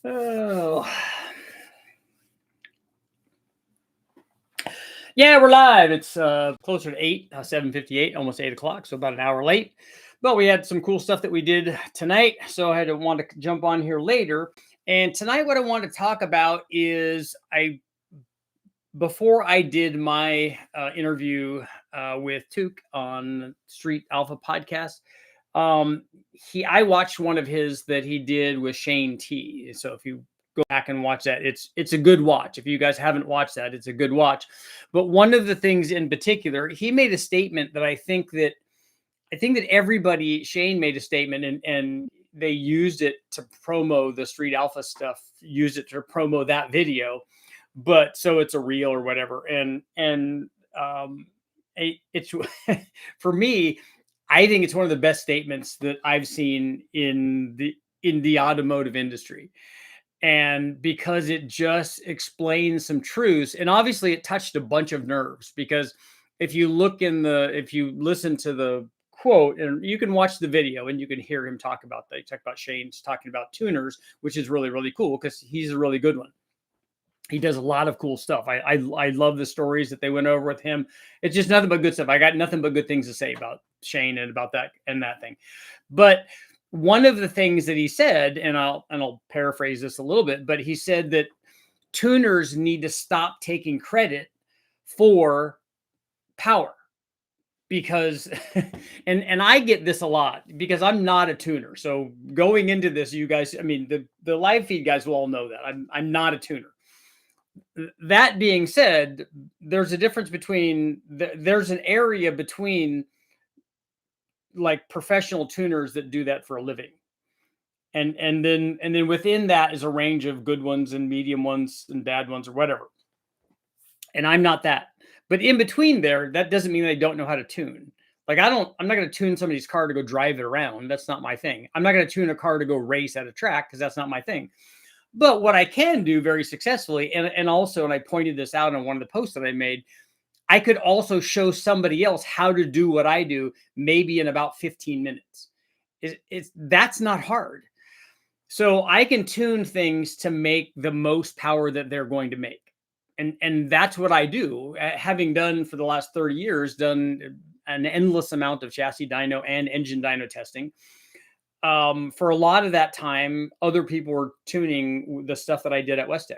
Oh, yeah, we're live. It's closer to 8, 7:58, almost 8 o'clock, so about an hour late. But we had some cool stuff that we did tonight, so I had to want to jump on here later. And tonight, what I want to talk about is before I did my interview with Took on Street Alpha podcast. I watched one of his that he did with Shane T. So if you go back and watch that, it's a good watch. If you guys haven't watched that, it's a good watch. But one of the things in particular, he made a statement that I think that everybody, Shane made a statement, and they used it to promo the Street Alpha stuff, used it to promo that video, but so it's a reel or whatever. It's for me, I think it's one of the best statements that I've seen in the automotive industry. And because it just explains some truths, and obviously it touched a bunch of nerves, because if you listen to the quote, and you can watch the video and you can hear him talk about that. Talk about Shane's talking about tuners, which is really, really cool because he's a really good one. He does a lot of cool stuff. I love the stories that they went over with him. It's just nothing but good stuff. I got nothing but good things to say about Shane and about that thing. But one of the things that he said, and I'll paraphrase this a little bit, but he said that tuners need to stop taking credit for power, because and I get this a lot because I'm not a tuner. So going into this, you guys, I mean, the live feed guys will all know that I'm not a tuner. That being said, there's a difference between there's an area between like professional tuners that do that for a living, and then within that is a range of good ones and medium ones and bad ones or whatever. And I'm not that. But in between there, that doesn't mean I don't know how to tune. Like I'm not going to tune somebody's car to go drive it around. That's not my thing. I'm not going to tune a car to go race at a track because that's not my thing. But what I can do very successfully, and also, and I pointed this out on one of the posts that I made, I could also show somebody else how to do what I do, maybe in about 15 minutes. That's not hard. So I can tune things to make the most power that they're going to make. And that's what I do. Having done for the last 30 years, done an endless amount of chassis dyno and engine dyno testing. For a lot of that time, other people were tuning the stuff that I did at Westech.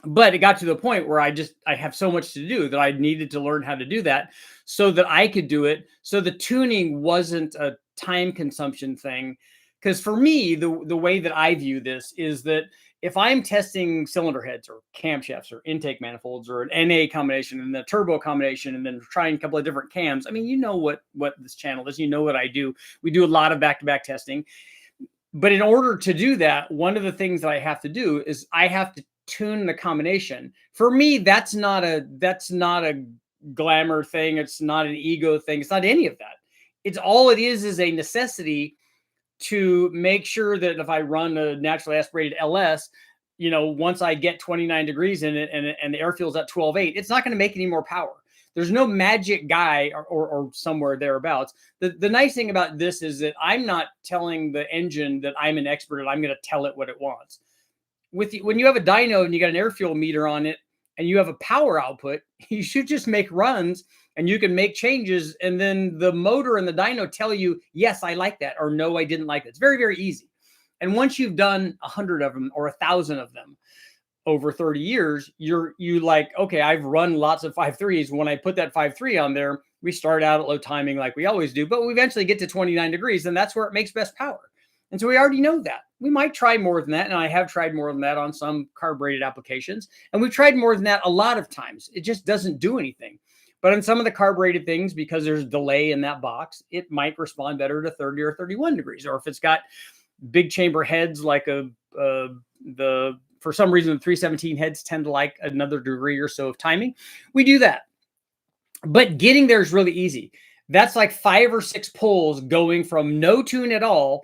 But it got to the point where I have so much to do that I needed to learn how to do that so that I could do it. So the tuning wasn't a time consumption thing. Because for me, the way that I view this is that if I'm testing cylinder heads or camshafts or intake manifolds or an NA combination and the turbo combination, and then trying a couple of different cams, I mean, you know what this channel is, you know what I do. We do a lot of back-to-back testing. But in order to do that, one of the things that I have to do is I have to tune the combination. For me, that's not a glamour thing. It's not an ego thing. It's not any of that. It's all it is a necessity to make sure that if I run a naturally aspirated LS, once I get 29 degrees in it and the air fuel's at 12.8, it's not going to make any more power. There's no magic guy or somewhere thereabouts. The nice thing about this is that I'm not telling the engine that I'm an expert and I'm going to tell it what it wants. When you have a dyno and you got an air fuel meter on it and you have a power output, you should just make runs and you can make changes. And then the motor and the dyno tell you, yes, I like that, or no, I didn't like it. It's very, very easy. And once you've done 100 of them or 1,000 of them over 30 years, you like, okay, I've run lots of 5.3s. When I put that 5.3 on there, we start out at low timing like we always do, but we eventually get to 29 degrees, and that's where it makes best power. And so we already know that. We might try more than that, and I have tried more than that on some carbureted applications, and we've tried more than that a lot of times. It just doesn't do anything. But on some of the carbureted things, because there's delay in that box, it might respond better to 30 or 31 degrees. Or if it's got big chamber heads like for some reason, the 317 heads tend to like another degree or so of timing. We do that. But getting there is really easy. That's like 5 or 6 pulls going from no tune at all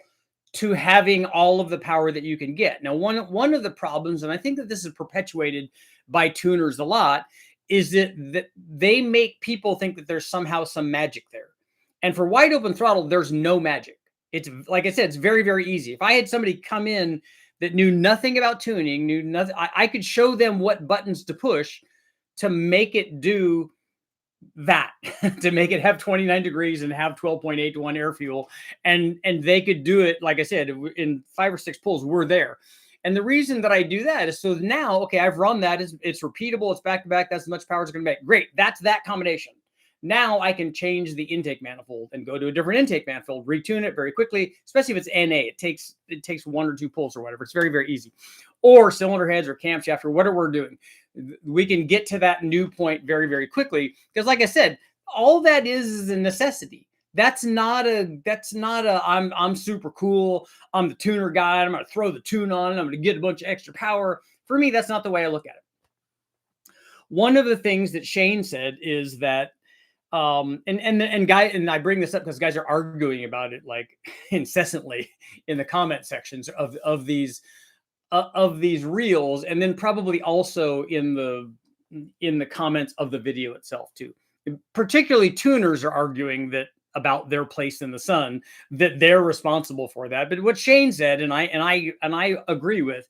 to having all of the power that you can get. Now, one of the problems, and I think that this is perpetuated by tuners a lot, is that they make people think that there's somehow some magic there. And for wide open throttle, there's no magic. It's like I said, it's very, very easy. If I had somebody come in that knew nothing about tuning, knew nothing. I could show them what buttons to push to make it do that, to make it have 29 degrees and have 12.8 to 1 air fuel. And they could do it, like I said, in 5 or 6 pulls, we're there. And the reason that I do that is so now, okay, I've run that, it's repeatable, it's back to back, that's as much power as it's going to make. Great, that's that combination. Now I can change the intake manifold and go to a different intake manifold, retune it very quickly, especially if it's NA. It takes 1 or 2 pulls or whatever. It's very, very easy. Or cylinder heads or camshaft or whatever we're doing. We can get to that new point very, very quickly. Because like I said, all that is a necessity. That's not a I'm super cool. I'm the tuner guy. I'm going to throw the tune on and I'm going to get a bunch of extra power. For me, that's not the way I look at it. One of the things that Shane said is that and I bring this up because guys are arguing about it like incessantly in the comment sections of these reels, and then probably also in the comments of the video itself too. Particularly tuners are arguing that about their place in the sun, that they're responsible for that. But what Shane said, and I agree with,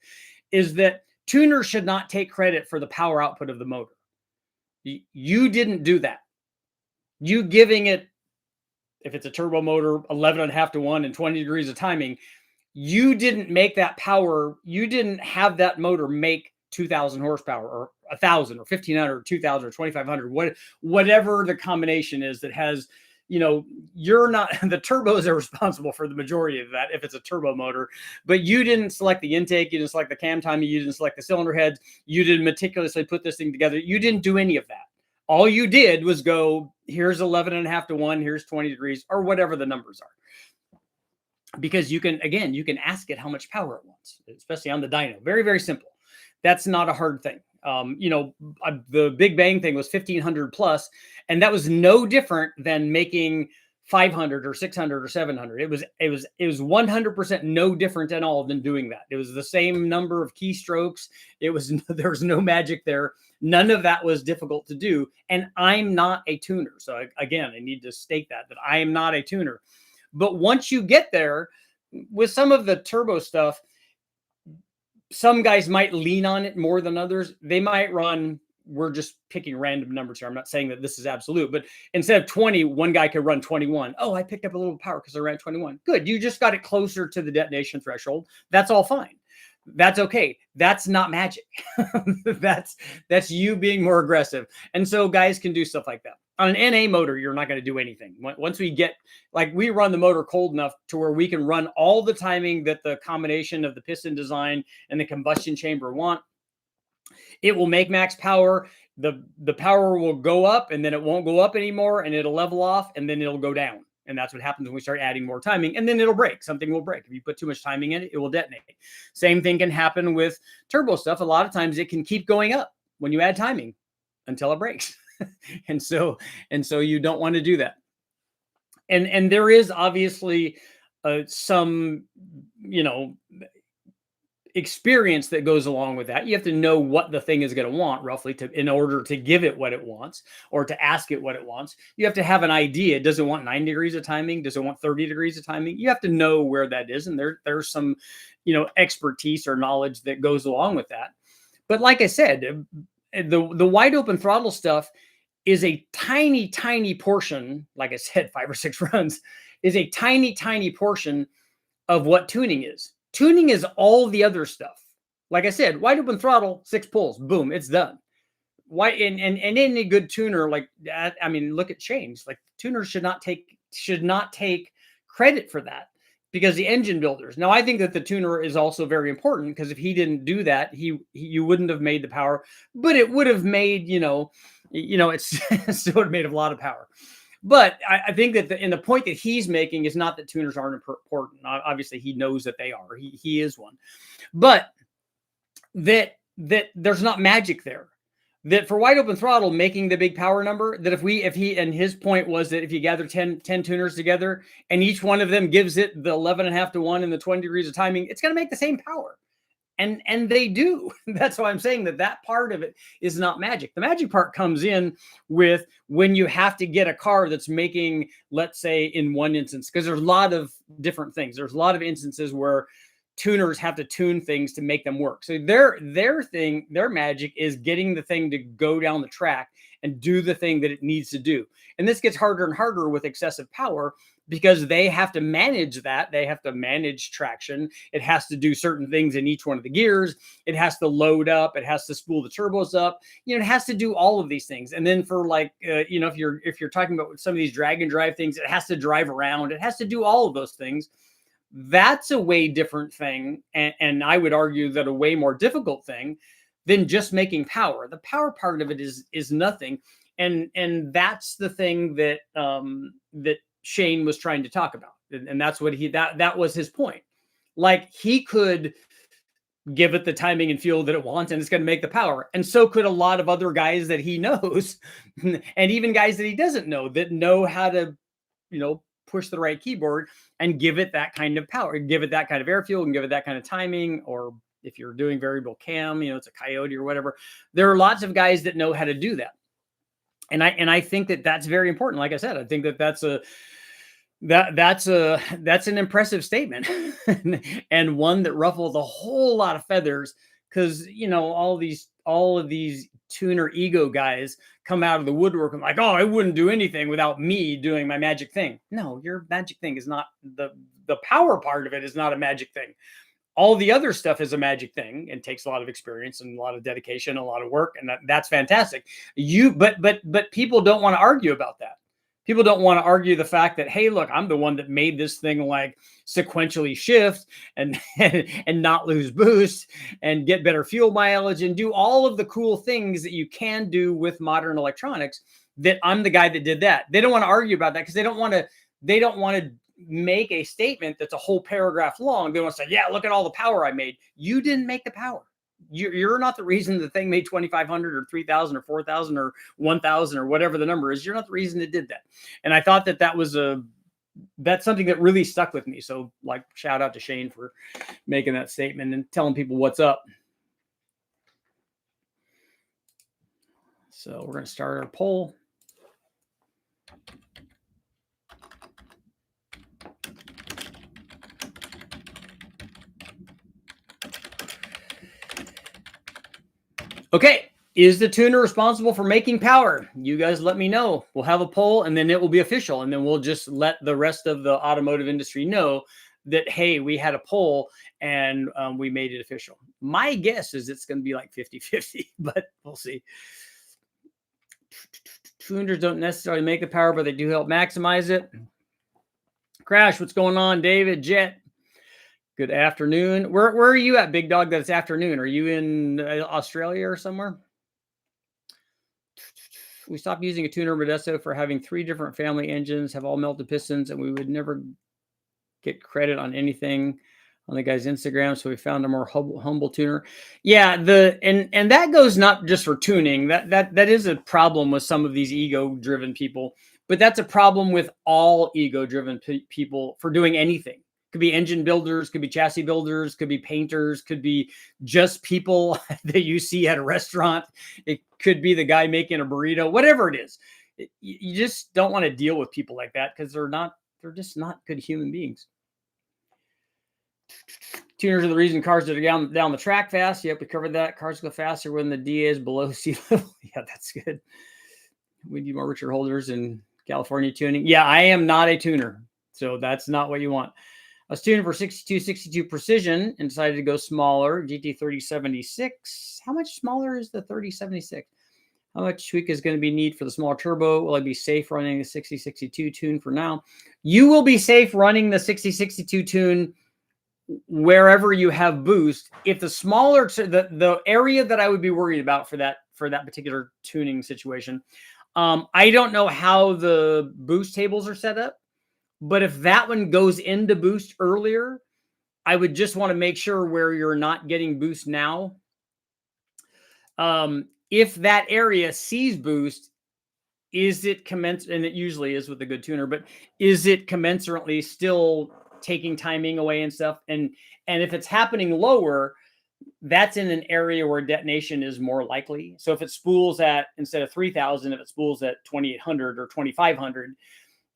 is that tuners should not take credit for the power output of the motor. You didn't do that. You giving it, if it's a turbo motor, 11.5 to 1 and 20 degrees of timing, you didn't make that power. You didn't have that motor make 2,000 horsepower or 1,000 or 1,500 or 2,000 or 2,500, whatever the combination is that has, you're not, the turbos are responsible for the majority of that if it's a turbo motor, but you didn't select the intake, you didn't select the cam timing, you didn't select the cylinder heads, you didn't meticulously put this thing together. You didn't do any of that. All you did was go, here's 11.5 to 1, here's 20 degrees, or whatever the numbers are. Because you can ask it how much power it wants, especially on the dyno. Very, very simple. That's not a hard thing. The Big Bang thing was 1,500 plus, and that was no different than making 500 or 600 or 700. It was 100% no different at all than doing that. It was the same number of keystrokes. There was no magic there. None of that was difficult to do. And I'm not a tuner. So again, I need to state that I am not a tuner. But once you get there with some of the turbo stuff, some guys might lean on it more than others. They might run, we're just picking random numbers here. I'm not saying that this is absolute, but instead of 20, one guy could run 21. Oh, I picked up a little power because I ran 21. Good. You just got it closer to the detonation threshold. That's all fine. That's okay. That's not magic. that's you being more aggressive. And so guys can do stuff like that. On an NA motor, you're not going to do anything. Once we get, like, we run the motor cold enough to where we can run all the timing that the combination of the piston design and the combustion chamber want. It will make max power. The power will go up and then it won't go up anymore and it'll level off and then it'll go down. And that's what happens when we start adding more timing, and then it'll break. Something will break. If you put too much timing in it, it will detonate. Same thing can happen with turbo stuff. A lot of times it can keep going up when you add timing until it breaks. and so you don't want to do that. And there is obviously some, experience that goes along with that. You have to know what the thing is going to want roughly in order to give it what it wants or to ask it what it wants. You have to have an idea. Does it want 9 degrees of timing? Does it want 30 degrees of timing? You have to know where that is. And there's some, expertise or knowledge that goes along with that. But like I said, the wide open throttle stuff is a tiny, tiny portion. Like I said, 5 or 6 runs is a tiny, tiny portion of what tuning is. Tuning is all the other stuff. Like I said, wide open throttle, 6 pulls, boom, it's done. Why? And any good tuner, like that, I mean, look at Shane's. Like, tuners should not take credit for that, because the engine builders. Now, I think that the tuner is also very important, because if he didn't do that, you wouldn't have made the power, but it would have made, it's still would have made a lot of power. But I think that in the point that he's making is not that tuners aren't important. Obviously, he knows that they are. He is one. But that there's not magic there. That for wide open throttle, making the big power number, that if he, and his point was that if you gather 10 tuners together and each one of them gives it the 11.5 to 1 and the 20 degrees of timing, it's going to make the same power. And they do. That's why I'm saying that part of it is not magic. The magic part comes in with when you have to get a car that's making, let's say in one instance, because there's a lot of different things. There's a lot of instances where tuners have to tune things to make them work. So their magic is getting the thing to go down the track and do the thing that it needs to do. And this gets harder and harder with excessive power because they have to manage that. They have to manage traction. It has to do certain things in each one of the gears. It has to load up. It has to spool the turbos up. It has to do all of these things. And then for like, if you're talking about some of these drag and drive things, it has to drive around. It has to do all of those things. That's a way different thing. And I would argue that a way more difficult thing than just making power. The power part of it is nothing. And that's the thing that, that Shane was trying to talk about. And that's what that was his point. Like, he could give it the timing and fuel that it wants, and it's going to make the power. And so could a lot of other guys that he knows, and even guys that he doesn't know, that know how to, push the right keyboard and give it that kind of power, give it that kind of air fuel, and give it that kind of timing. Or if you're doing variable cam, it's a Coyote or whatever. There are lots of guys that know how to do that. And I think that that's very important. Like I said, I think that that's an impressive statement and one that ruffles a whole lot of feathers, because all of these tuner ego guys come out of the woodwork and like, oh, I wouldn't do anything without me doing my magic thing. No, your magic thing is not the power part of it is not a magic thing. All the other stuff is a magic thing and takes a lot of experience and a lot of dedication, a lot of work, and that's fantastic. But people don't want to argue about that. People don't want to argue the fact that, hey, look, I'm the one that made this thing like sequentially shift and not lose boost and get better fuel mileage and do all of the cool things that you can do with modern electronics. That I'm the guy that did that. They don't want to argue about that because they don't want to make a statement that's a whole paragraph long. They want to say, yeah, look at all the power I made. You didn't make the power. You're not the reason the thing made 2,500 or 3,000 or 4,000 or 1,000 or whatever the number is. You're not the reason it did that. And I thought that's something that really stuck with me. So, like, shout out to Shane for making that statement and telling people what's up. So we're going to start our poll. Okay, is the tuner responsible for making power? You guys let me know. We'll have a poll, and then it will be official, and then we'll just let the rest of the automotive industry know that, hey, we had a poll, and we made it official. My guess is it's going to be like 50-50, but we'll see. Tuners don't necessarily make the power, but they do help maximize it. Crash, what's going on? David, Jet. Good afternoon. Where are you at, Big Dog, that it's afternoon? Are you in Australia or somewhere? We stopped using a tuner Modesto for having 3 different family engines, have all melted pistons, and we would never get credit on anything on the guy's Instagram. So we found a more humble tuner. Yeah, and that goes not just for tuning. That is a problem with some of these ego-driven people, but that's a problem with all ego-driven people for doing anything. Could be engine builders, could be chassis builders, could be painters, could be just people that you see at a restaurant. It could be the guy making a burrito, whatever it is. You just don't want to deal with people like that because they're just not good human beings. Tuners are the reason cars are down the track fast. Yep, we covered that. Cars go faster when the DA is below sea level. Yeah, that's good. We need more Richard holders in California tuning. Yeah, I am not a tuner, so that's not what you want. I was tuning for 62 precision and decided to go smaller. GT 3076. How much smaller is the 3076? How much tweak is going to be needed for the smaller turbo? Will I be safe running the 6062 tune for now? You will be safe running the 6062 tune wherever you have boost. If the smaller, the area that I would be worried about for that particular tuning situation, I don't know how the boost tables are set up. But if that one goes into boost earlier, I would just want to make sure where you're not getting boost now. If that area sees boost, is it commensurate? And it usually is with a good tuner, but is it commensurately still taking timing away and stuff? And if it's happening lower, that's in an area where detonation is more likely. So if it spools at, instead of 3,000, if it spools at 2,800 or 2,500,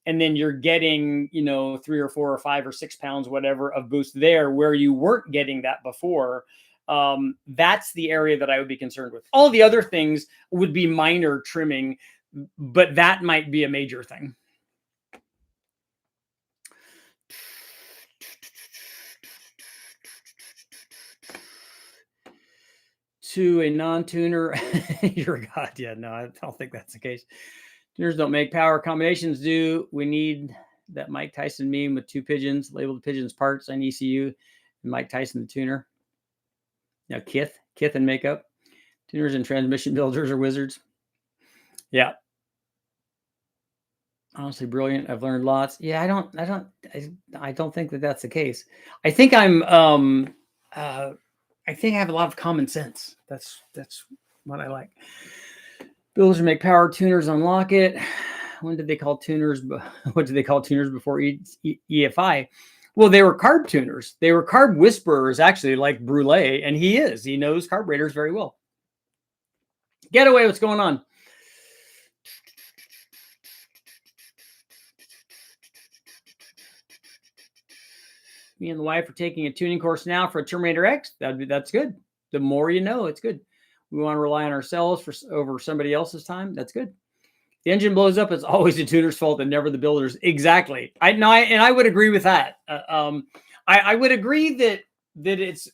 and then you're getting, 3 or 4 or 5 or 6 pounds, whatever, of boost there where you weren't getting that before. That's the area that I would be concerned with. All the other things would be minor trimming, but that might be a major thing. To a non-tuner, you're a god. Yeah, no, I don't think that's the case. Tuners don't make power, combinations do. We need that Mike Tyson meme with 2 pigeons, label the pigeons parts on ECU, and Mike Tyson the tuner. Now Kith and makeup. Tuners and transmission builders are wizards. Yeah. Honestly, brilliant. I've learned lots. Yeah, I don't think that that's the case. I think I think I have a lot of common sense. That's what I like. Builders make power, tuners unlock it. When did they call tuners? What did they call tuners before EFI? Well, they were carb tuners. They were carb whisperers, actually, like Brule, and he knows carburetors very well. Getaway, what's going on? Me and the wife are taking a tuning course now for a Terminator X. That's good. The more you know, it's good. We want to rely on ourselves over somebody else's time. That's good. The engine blows up. It's always the tuner's fault and never the builder's. Exactly. I would agree with that. I would agree that it's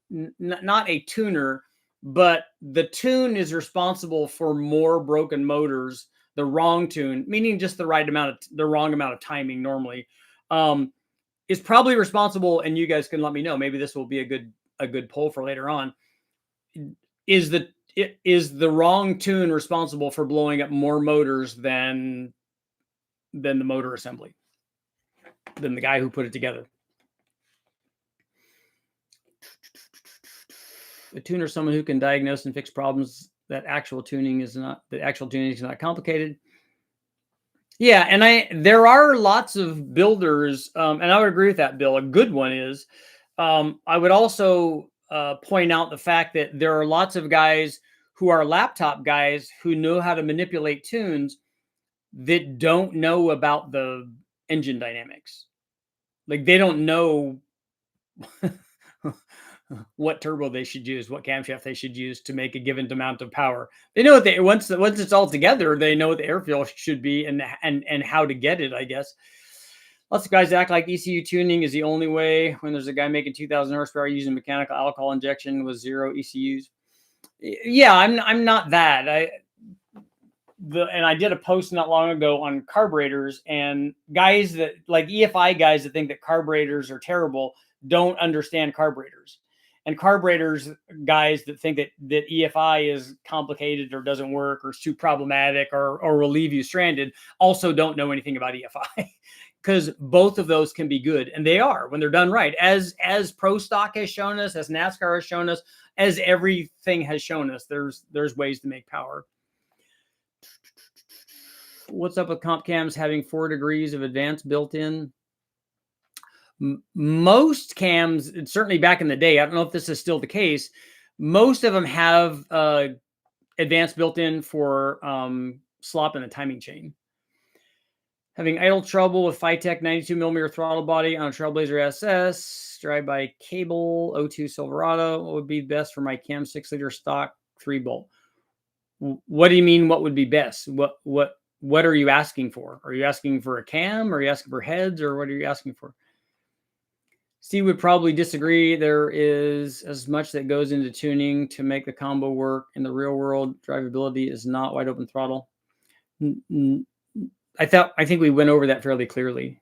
not a tuner, but the tune is responsible for more broken motors. The wrong tune, meaning just the wrong amount of timing normally, is probably responsible. And you guys can let me know. Maybe this will be a good poll for later on. Is the wrong tune responsible for blowing up more motors than the motor assembly, than the guy who put it together? A tuner is someone who can diagnose and fix problems that actual tuning is not complicated. Yeah, and there are lots of builders, and I would agree with that, Bill. A good one is, I would also point out the fact that there are lots of guys who are laptop guys who know how to manipulate tunes that don't know about the engine dynamics. Like they don't know what turbo they should use, what camshaft they should use to make a given amount of power. They know what once it's all together, they know what the airfield should be and how to get it, I guess. Lots of guys act like ECU tuning is the only way when there's a guy making 2,000 horsepower using mechanical alcohol injection with 0 ECUs. Yeah, I'm not that. And I did a post not long ago on carburetors, and guys that like EFI guys that think that carburetors are terrible don't understand carburetors. And carburetors guys that think that EFI is complicated or doesn't work or is too problematic or will leave you stranded also don't know anything about EFI. Because both of those can be good, and they are when they're done right. As Pro Stock has shown us, as NASCAR has shown us, as everything has shown us, there's ways to make power. What's up with comp cams having 4 degrees of advance built in? Most cams, certainly back in the day, I don't know if this is still the case, most of them have advance built in for slop in the timing chain. Having idle trouble with Phytech 92mm throttle body on a Trailblazer SS, drive-by cable, 02 Silverado. What would be best for my cam 6-liter stock 3-bolt? What do you mean, what would be best? What are you asking for? Are you asking for a cam? Are you asking for heads? Or what are you asking for? Steve would probably disagree. There is as much that goes into tuning to make the combo work. In the real world, drivability is not wide open throttle. I think we went over that fairly clearly.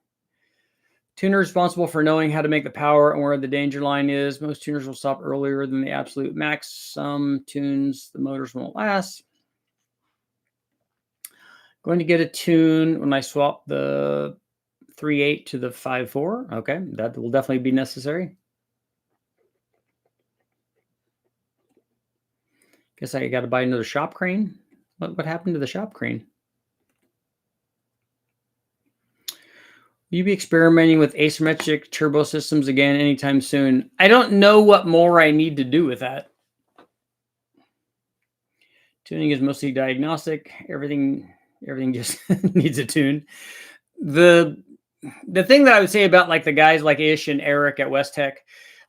Tuner responsible for knowing how to make the power and where the danger line is. Most tuners will stop earlier than the absolute max. Some tunes, the motors won't last. Going to get a tune when I swap the 3.8 to the 5.4. Okay, that will definitely be necessary. Guess I got to buy another shop crane. What happened to the shop crane? Will you be experimenting with asymmetric turbo systems again anytime soon? I don't know what more I need to do with that. Tuning is mostly diagnostic. Everything just needs a tune. the thing that I would say about like the guys like Ish and Eric at West Tech,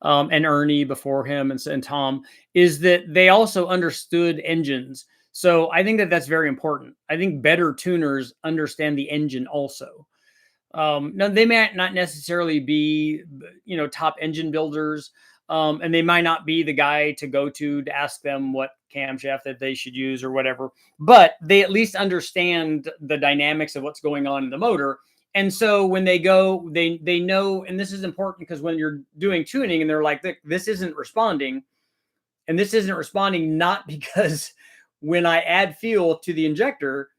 and Ernie before him and Tom, is that they also understood engines. So I think that that's very important. I think better tuners understand the engine also. Now they might not necessarily be, top engine builders, and they might not be the guy to go to ask them what camshaft that they should use or whatever. But they at least understand the dynamics of what's going on in the motor. And so when they go, they know, and this is important because when you're doing tuning and they're like, this isn't responding, and this isn't responding not because when I add fuel to the injector,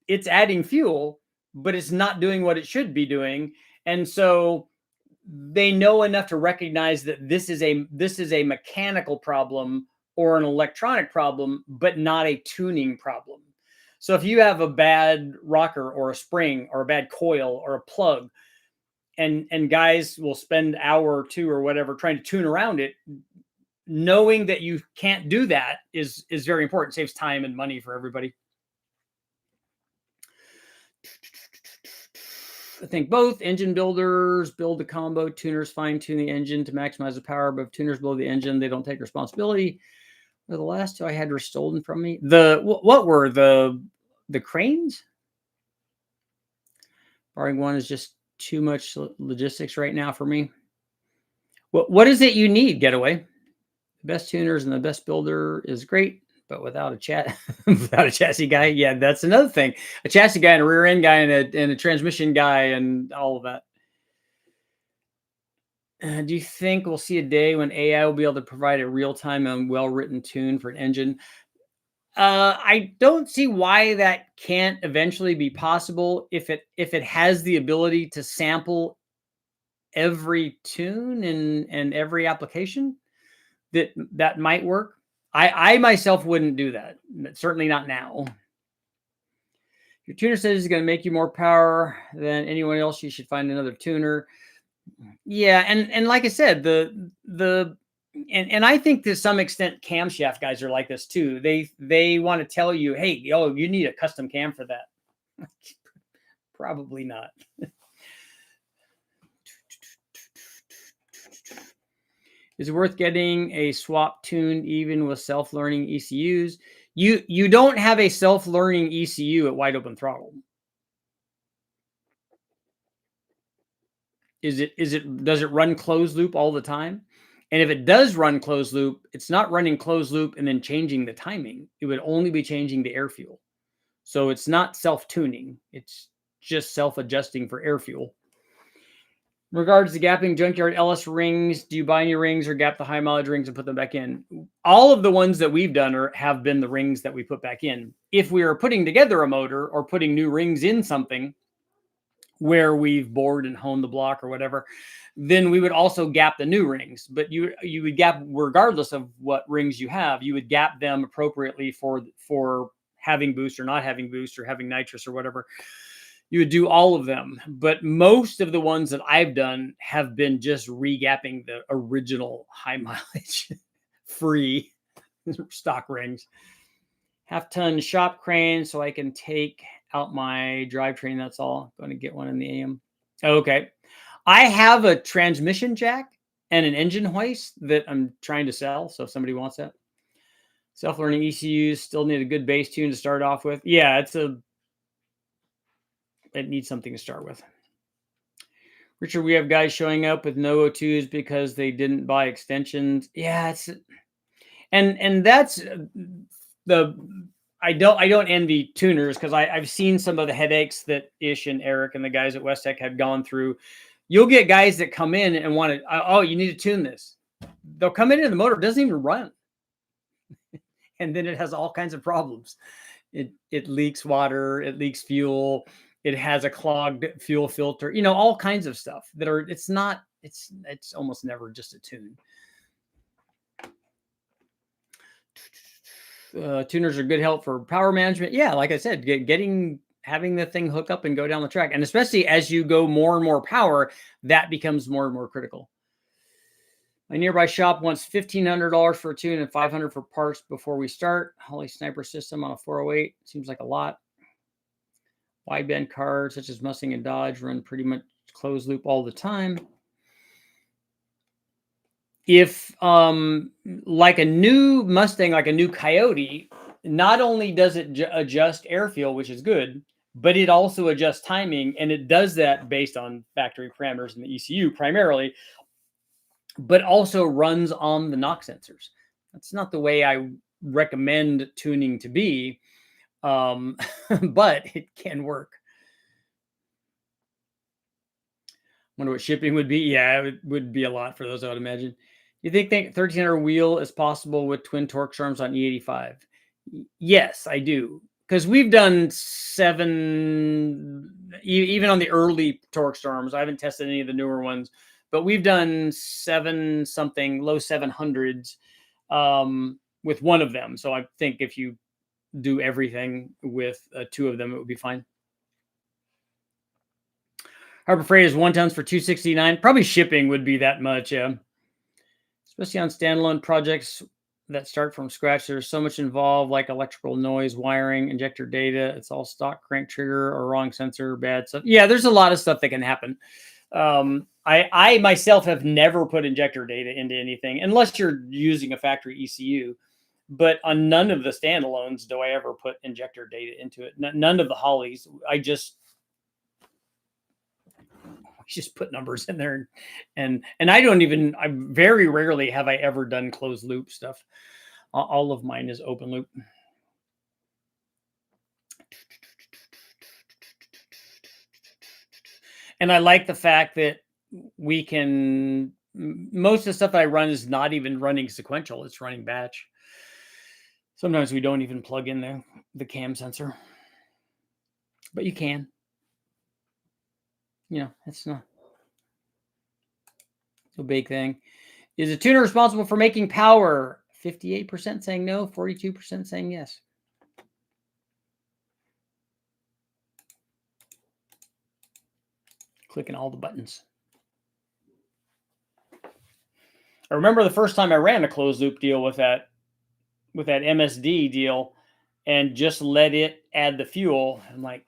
it's adding fuel, but it's not doing what it should be doing. And so they know enough to recognize that this is a mechanical problem or an electronic problem, but not a tuning problem. So if you have a bad rocker or a spring or a bad coil or a plug, and guys will spend an hour or two or whatever trying to tune around it, knowing that you can't do that is very important. It saves time and money for everybody. I think both engine builders build the combo. Tuners fine-tune the engine to maximize the power, but if tuners blow the engine, they don't take responsibility. Well, the last two I had were stolen from me. What were the cranes? Barring one is just too much logistics right now for me. What is it you need, Getaway? The best tuners and the best builder is great, but without a without a chassis guy, yeah, that's another thing. A chassis guy and a rear end guy and a transmission guy and all of that. Do you think we'll see a day when AI will be able to provide a real-time and well-written tune for an engine? I don't see why that can't eventually be possible if it has the ability to sample every tune and every application. That might work. I myself wouldn't do that. Certainly not now. Your tuner says it's going to make you more power than anyone else. You should find another tuner. Yeah, and like I said, and I think to some extent camshaft guys are like this too. They want to tell you, hey, you need a custom cam for that. Probably not. Is it worth getting a swap tuned even with self-learning ECUs? You don't have a self-learning ECU at wide open throttle. Does it run closed loop all the time? And if it does run closed loop, it's not running closed loop and then changing the timing. It would only be changing the air fuel. So it's not self-tuning. It's just self-adjusting for air fuel. In regards to gapping junkyard LS rings, do you buy any rings or gap the high mileage rings and put them back in? All of the ones that we've done have been the rings that we put back in. If we are putting together a motor or putting new rings in something where we've bored and honed the block or whatever, then we would also gap the new rings. But you would gap regardless of what rings you have. You would gap them appropriately for having boost or not having boost or having nitrous or whatever. You would do all of them, but most of the ones that I've done have been just regapping the original high mileage free stock rings. Half-ton shop crane so I can take out my drivetrain. That's all. Going to get one in the AM. Okay. I have a transmission jack and an engine hoist that I'm trying to sell. So if somebody wants that. Self-learning ECUs still need a good base tune to start off with. Yeah, it needs something to start with. Richard, we have guys showing up with no O2s because they didn't buy extensions. Yeah, and that's I don't envy tuners because I've seen some of the headaches that Ish and Eric and the guys at West Tech had gone through. You'll get guys that come in and want to, you need to tune this. They'll come in and the motor doesn't even run. And then it has all kinds of problems. It leaks water, it leaks fuel. It has a clogged fuel filter, all kinds of stuff that are, it's almost never just a tune. Tuners are good help for power management. Yeah, like I said, having the thing hook up and go down the track. And especially as you go more and more power, that becomes more and more critical. My nearby shop wants $1,500 for a tune and $500 for parts before we start. Holy sniper system on a 408. Seems like a lot. Wideband cars such as Mustang and Dodge run pretty much closed loop all the time. If like a new Mustang, like a new Coyote, not only does it adjust airfield, which is good, but it also adjusts timing, and it does that based on factory parameters in the ECU primarily, but also runs on the knock sensors. That's not the way I recommend tuning to be, but it can work. Wonder what shipping would be. Yeah, it would be a lot for those, I would imagine. You think 1300 wheel is possible with twin torque storms on E85? Yes, I do. Because we've done 7, even on the early torque storms. I haven't tested any of the newer ones, but we've done 7 something, low 700s with one of them. So I think if you do everything with 2 of them, it would be fine. Harbor Freight is 1 tons for $269. Probably shipping would be that much, yeah. Especially on standalone projects that start from scratch. There's so much involved, like electrical noise, wiring, injector data. It's all stock crank trigger or wrong sensor, bad stuff. Yeah, there's a lot of stuff that can happen. I myself have never put injector data into anything unless you're using a factory ECU. But on none of the standalones do I ever put injector data into it. None of the Hollies. I just put numbers in there, and I very rarely have I ever done closed loop stuff. All of mine is open loop. And I like the fact that we can, most of the stuff I run is not even running sequential, it's running batch. Sometimes we don't even plug in the cam sensor, but you can. You know, it's not a big thing. Is a tuner responsible for making power? 58% saying no, 42% saying yes. Clicking all the buttons. I remember the first time I ran a closed loop deal with that MSD deal and just let it add the fuel. I'm like,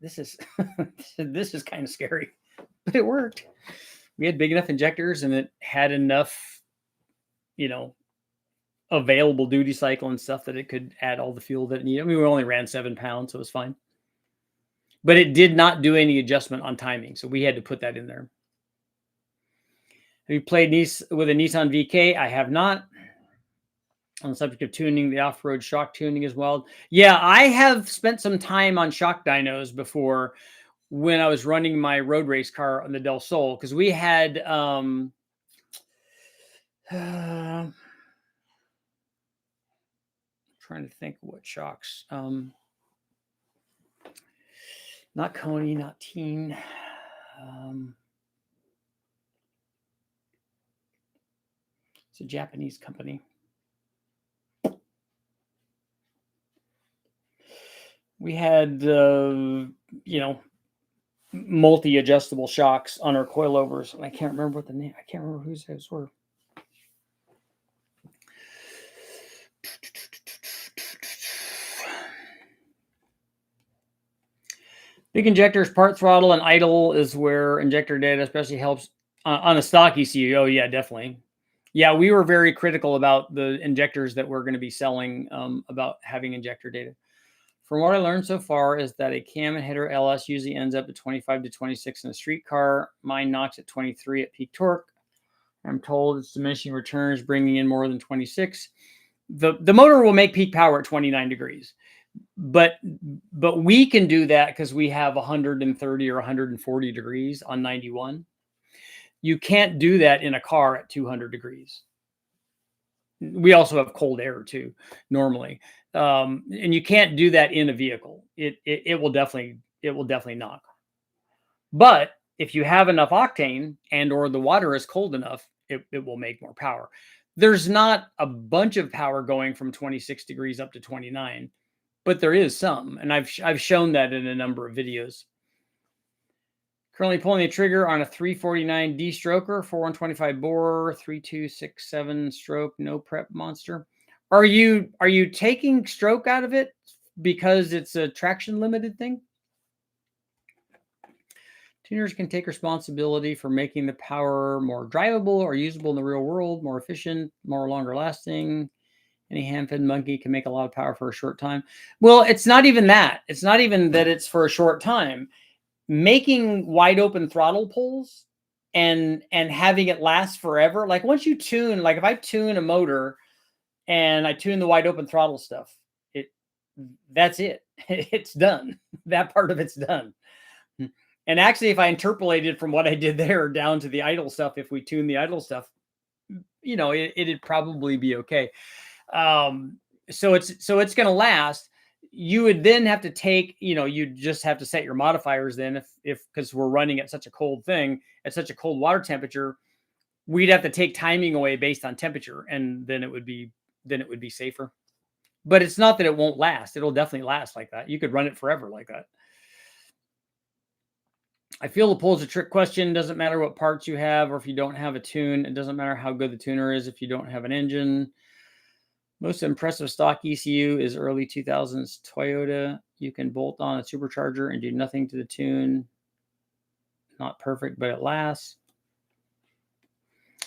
this is this is kind of scary, but it worked. We had big enough injectors and it had enough, available duty cycle and stuff that it could add all the fuel that it needed. I mean, we only ran 7 pounds, so it was fine. But it did not do any adjustment on timing, so we had to put that in there. Have you played with a Nissan VK? I have not. On the subject of tuning, the off-road shock tuning as well. Yeah, I have spent some time on shock dynos before when I was running my road race car on the Del Sol, because we had trying to think of what shocks. Not Coney, not Teen. It's a Japanese company. We had, multi-adjustable shocks on our coilovers. And I can't remember what the name. I can't remember whose those were. Big injectors, part throttle, and idle is where injector data especially helps on a stock ECU. Oh, yeah, definitely. Yeah, we were very critical about the injectors that we're going to be selling, about having injector data. From what I learned so far is that a cam and header LS usually ends up at 25 to 26 in a street car. Mine knocks at 23 at peak torque. I'm told it's diminishing returns, bringing in more than 26. The motor will make peak power at 29 degrees. But we can do that because we have 130 or 140 degrees on 91. You can't do that in a car at 200 degrees. We also have cold air too, normally. And you can't do that in a vehicle. It will definitely knock. But if you have enough octane and or the water is cold enough, it will make more power. There's not a bunch of power going from 26 degrees up to 29, but there is some. And I've shown that in a number of videos. Currently pulling the trigger on a 349D stroker, 4125 bore, 3267 stroke, no prep monster. Are you taking stroke out of it because it's a traction limited thing? Tuners can take responsibility for making the power more drivable or usable in the real world, more efficient, more longer lasting. Any hand-fed monkey can make a lot of power for a short time. Well, it's not even that. It's not even that it's for a short time. Making wide open throttle pulls and having it last forever. Like once you tune, like if I tune a motor and I tune the wide open throttle stuff, that's it. It's done. That part of it's done. And actually, if I interpolated from what I did there down to the idle stuff, if we tune the idle stuff, it'd probably be okay. So it's going to last. You would then have to take, you just have to set your modifiers then if because we're running at such a cold thing, at such a cold water temperature, we'd have to take timing away based on temperature, and then it would be safer. But it's not that it won't last. It'll definitely last like that. You could run it forever like that. I feel the pull is a trick question. Doesn't matter what parts you have or if you don't have a tune. It doesn't matter how good the tuner is if you don't have an engine. Most impressive stock ECU is early 2000s Toyota. You can bolt on a supercharger and do nothing to the tune. Not perfect, but it lasts.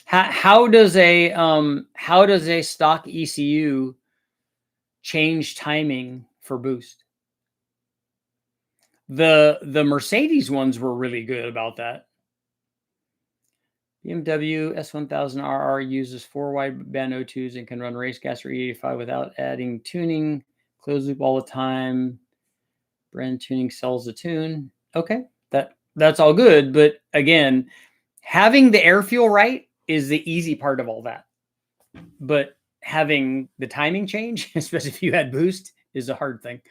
How does a stock ECU change timing for boost? The Mercedes ones were really good about that. BMW S1000RR uses 4 wideband O2s and can run race gas or E85 without adding tuning. Closed loop all the time. Brand tuning sells the tune. Okay, that's all good. But again, having the air fuel right is the easy part of all that. But having the timing change, especially if you had boost, is a hard thing.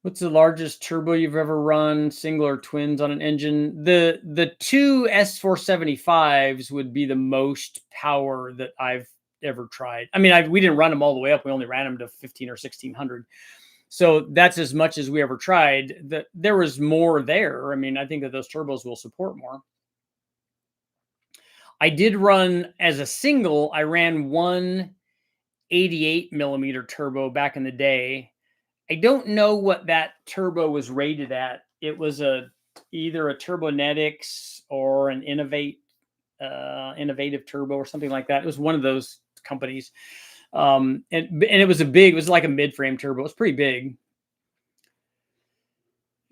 What's the largest turbo you've ever run, single or twins on an engine? The two S475s would be the most power that I've ever tried. I mean, we didn't run them all the way up. We only ran them to 15 or 1600. So that's as much as we ever tried. There was more there. I mean, I think that those turbos will support more. I did run as a single. I ran one 88 millimeter turbo back in the day. I don't know what that turbo was rated at. It was either a Turbonetics or an Innovative turbo or something like that. It was one of those companies. And it was like a mid-frame turbo. It was pretty big.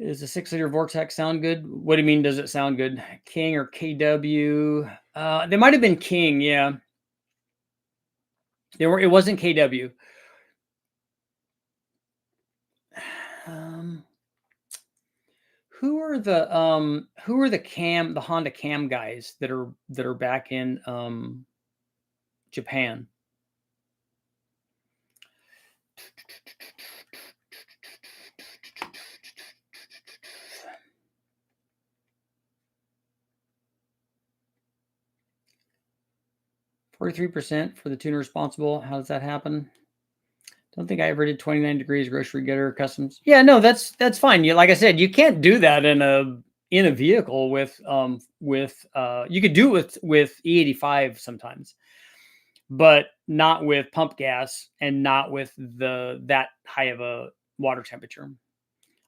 Is a 6-liter Vortex sound good? What do you mean, does it sound good? King or KW? They might have been King, yeah. It wasn't KW. Who are the Honda Cam guys that are back in Japan? 43% for the tuner responsible. How does that happen? Don't think I ever did 29 degrees grocery getter customs. Yeah, no, that's fine. Like I said, you can't do that in a vehicle with you could do it with E85 sometimes, but not with pump gas and not with that high of a water temperature. I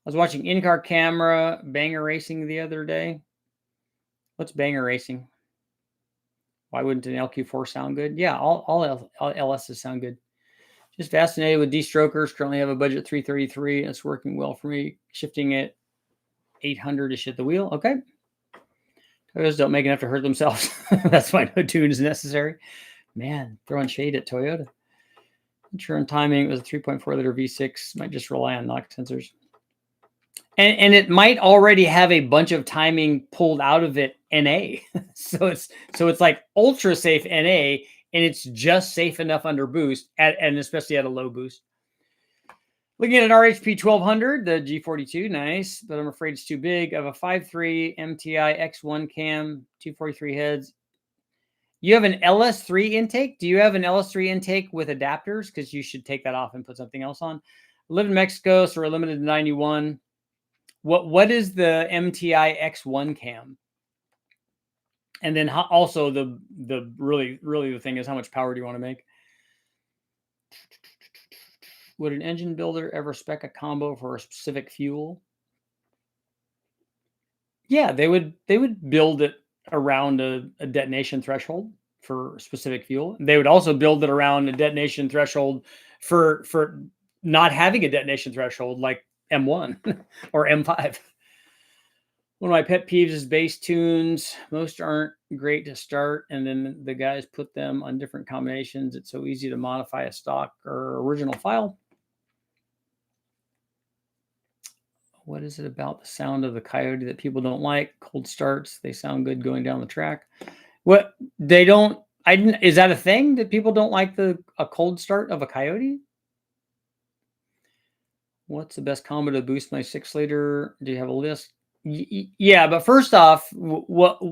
was watching in-car camera banger racing the other day. What's banger racing? Why wouldn't an LQ4 sound good? Yeah, all LSs sound good. Just fascinated with D-strokers. Currently have a budget 333. It's working well for me. Shifting it 800 to shit the wheel. Okay. Toyotas don't make enough to hurt themselves. That's why no tune is necessary. Man, throwing shade at Toyota. Turn timing was a 3.4 liter V6. Might just rely on knock sensors. And it might already have a bunch of timing pulled out of it NA. so it's like ultra safe NA, and it's just safe enough under boost and especially at a low boost. Looking at an RHP 1200, the G42, nice, but I'm afraid it's too big. I have a 5.3 MTI X1 cam, 243 heads. You have an LS3 intake? Do you have an LS3 intake with adapters? Because you should take that off and put something else on. I live in Mexico, so we're limited to 91. What is the MTI X1 cam? And then also the really the thing is, how much power do you want to make? Would an engine builder ever spec a combo for a specific fuel? Yeah, they would build it around a detonation threshold for specific fuel. They would also build it around a detonation threshold for not having a detonation threshold like M1 or M5. One of my pet peeves is bass tunes. Most aren't great to start, and then the guys put them on different combinations. It's so easy to modify a stock or original file. What is it about the sound of the Coyote that people don't like? Cold starts, they sound good going down the track. What they don't, is that a thing that people don't like a cold start of a Coyote? What's the best combo to boost my 6-liter? Do you have a list? Yeah, but first off,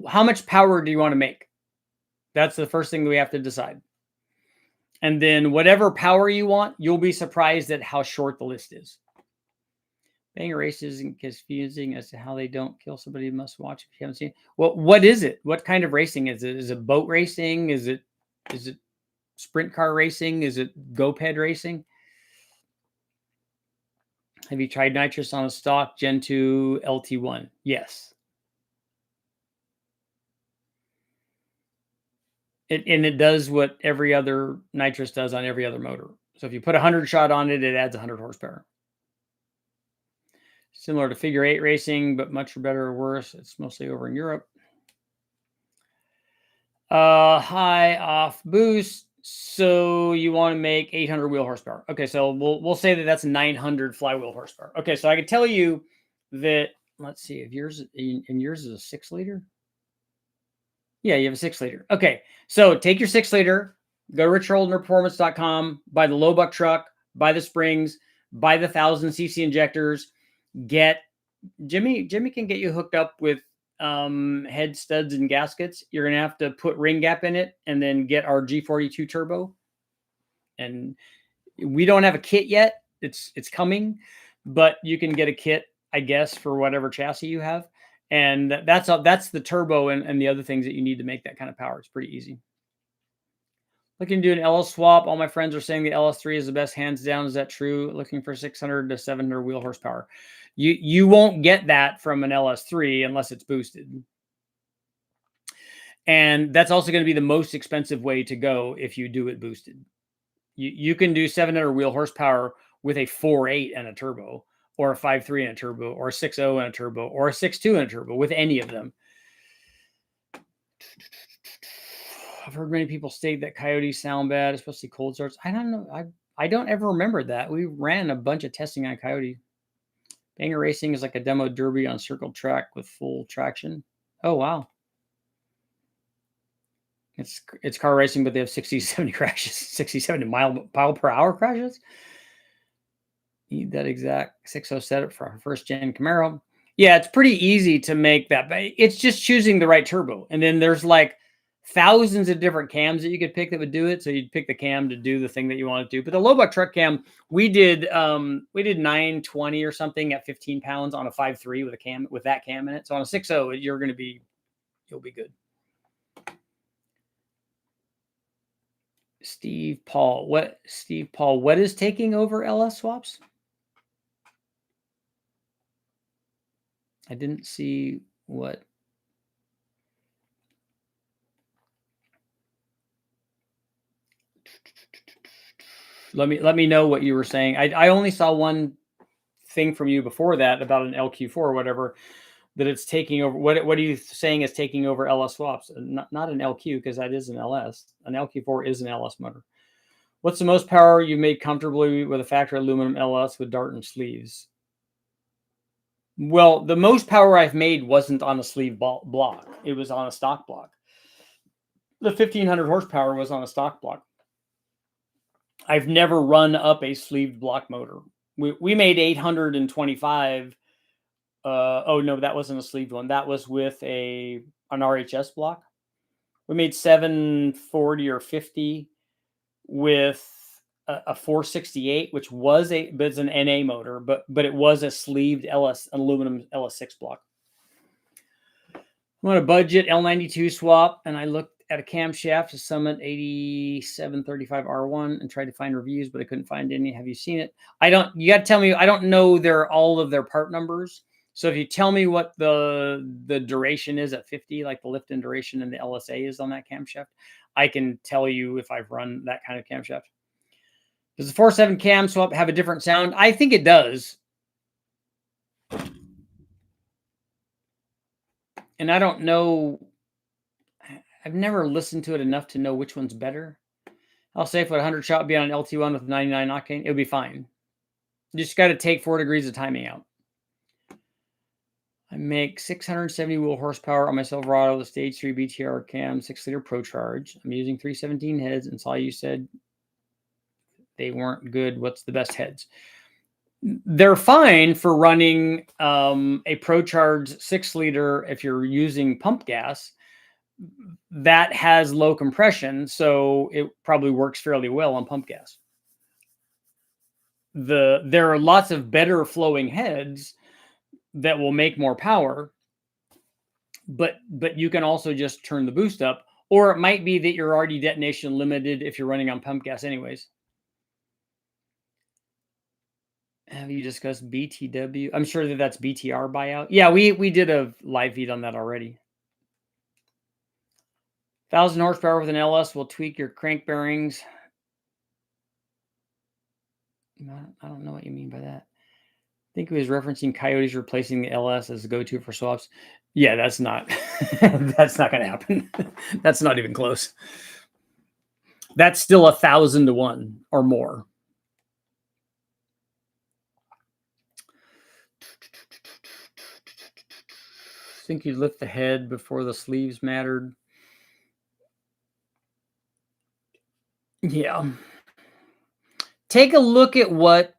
how much power do you want to make? That's the first thing we have to decide. And then whatever power you want, you'll be surprised at how short the list is. Banger races and confusing as to how they don't kill somebody. You must watch if you haven't seen it. Well, what is it? What kind of racing is it? Is it boat racing? Is it sprint car racing? Is it go-ped racing? Have you tried nitrous on a stock Gen 2 LT1? Yes. It does what every other nitrous does on every other motor. So if you put 100 shot on it, it adds 100 horsepower. Similar to figure 8 racing, but much better or worse. It's mostly over in Europe. High off boost. So you want to make 800 wheel horsepower. Okay, so we'll say that that's 900 flywheel horsepower. Okay, so I can tell you that, let's see, if yours is a 6-liter. Yeah, you have a 6-liter. Okay, so take your 6-liter, go to richardholdenperformance.com, buy the low buck truck, buy the springs, buy the 1,000cc injectors, get Jimmy can get you hooked up with head studs and gaskets. You're going to have to put ring gap in it and then get our G42 turbo. And we don't have a kit yet. It's coming, but you can get a kit, I guess, for whatever chassis you have. And that's the turbo and the other things that you need to make that kind of power. It's pretty easy. Looking to do an LS swap. All my friends are saying the LS3 is the best, hands down. Is that true? Looking for 600 to 700 wheel horsepower. You won't get that from an LS3 unless it's boosted. And that's also going to be the most expensive way to go if you do it boosted. You can do 700 wheel horsepower with a 4.8 and a turbo, or a 5.3 and a turbo, or a 6.0 and a turbo, or a 6.2 and a turbo, with any of them. I've heard many people state that Coyotes sound bad, especially cold starts. I don't know. I don't ever remember that. We ran a bunch of testing on Coyote. Banger racing is like a demo derby on circle track with full traction. Oh, wow. It's car racing, but they have 60, 70 crashes, 60, 70 mile per hour crashes. Need that exact 6.0 setup for our first gen Camaro. Yeah, it's pretty easy to make that. But it's just choosing the right turbo. And then there's like thousands of different cams that you could pick that would do it. So you'd pick the cam to do the thing that you want to do. But the low buck truck cam, we did 920 or something at 15 pounds on a 5.3 with a cam, with that cam in it. So on a 6.0, you'll be good. Steve Paul, what is taking over LS swaps? I didn't see what. Let me know what you were saying. I only saw one thing from you before that about an LQ4 or whatever, that it's taking over. What are you saying is taking over LS swaps? Not an LQ, because that is an LS. An LQ4 is an LS motor. What's the most power you made comfortably with a factory aluminum LS with dart and sleeves? Well, the most power I've made wasn't on a sleeve block. It was on a stock block. The 1,500 horsepower was on a stock block. I've never run up a sleeved block motor. We made 825. Oh no, that wasn't a sleeved one. That was with an RHS block. We made 740 or 50 with a 468, which was but it's an NA motor, but it was a sleeved an aluminum LS6 block. I want a budget L92 swap, and I looked at a camshaft, a Summit 8735 R1, and tried to find reviews, but I couldn't find any. Have you seen it? You got to tell me. I don't know all of their part numbers. So if you tell me what the duration is at 50, like the lift and duration and the LSA is on that camshaft, I can tell you if I've run that kind of camshaft. Does the 4.7 cam swap have a different sound? I think it does. And I don't know. I've never listened to it enough to know which one's better. I'll say if a 100 shot would be on an LT1 with 99 octane, it would be fine. You just got to take 4 degrees of timing out. I make 670 wheel horsepower on my Silverado, the Stage 3 BTR cam, 6-liter Pro Charge. I'm using 317 heads, and saw you said they weren't good. What's the best heads? They're fine for running a Pro Charge 6-liter if you're using pump gas. That has low compression, so it probably works fairly well on pump gas. There are lots of better flowing heads that will make more power, but you can also just turn the boost up, or it might be that you're already detonation limited if you're running on pump gas anyways. Have you discussed BTW? I'm sure that's BTR buyout. Yeah, we did a live feed on that already. 1,000 horsepower with an LS will tweak your crank bearings. I don't know what you mean by that. I think he was referencing Coyotes replacing the LS as the go-to for swaps. Yeah, that's not that's not going to happen. That's not even close. That's still 1,000 to 1 or more. Think you'd lift the head before the sleeves mattered. Yeah. Take a look at what,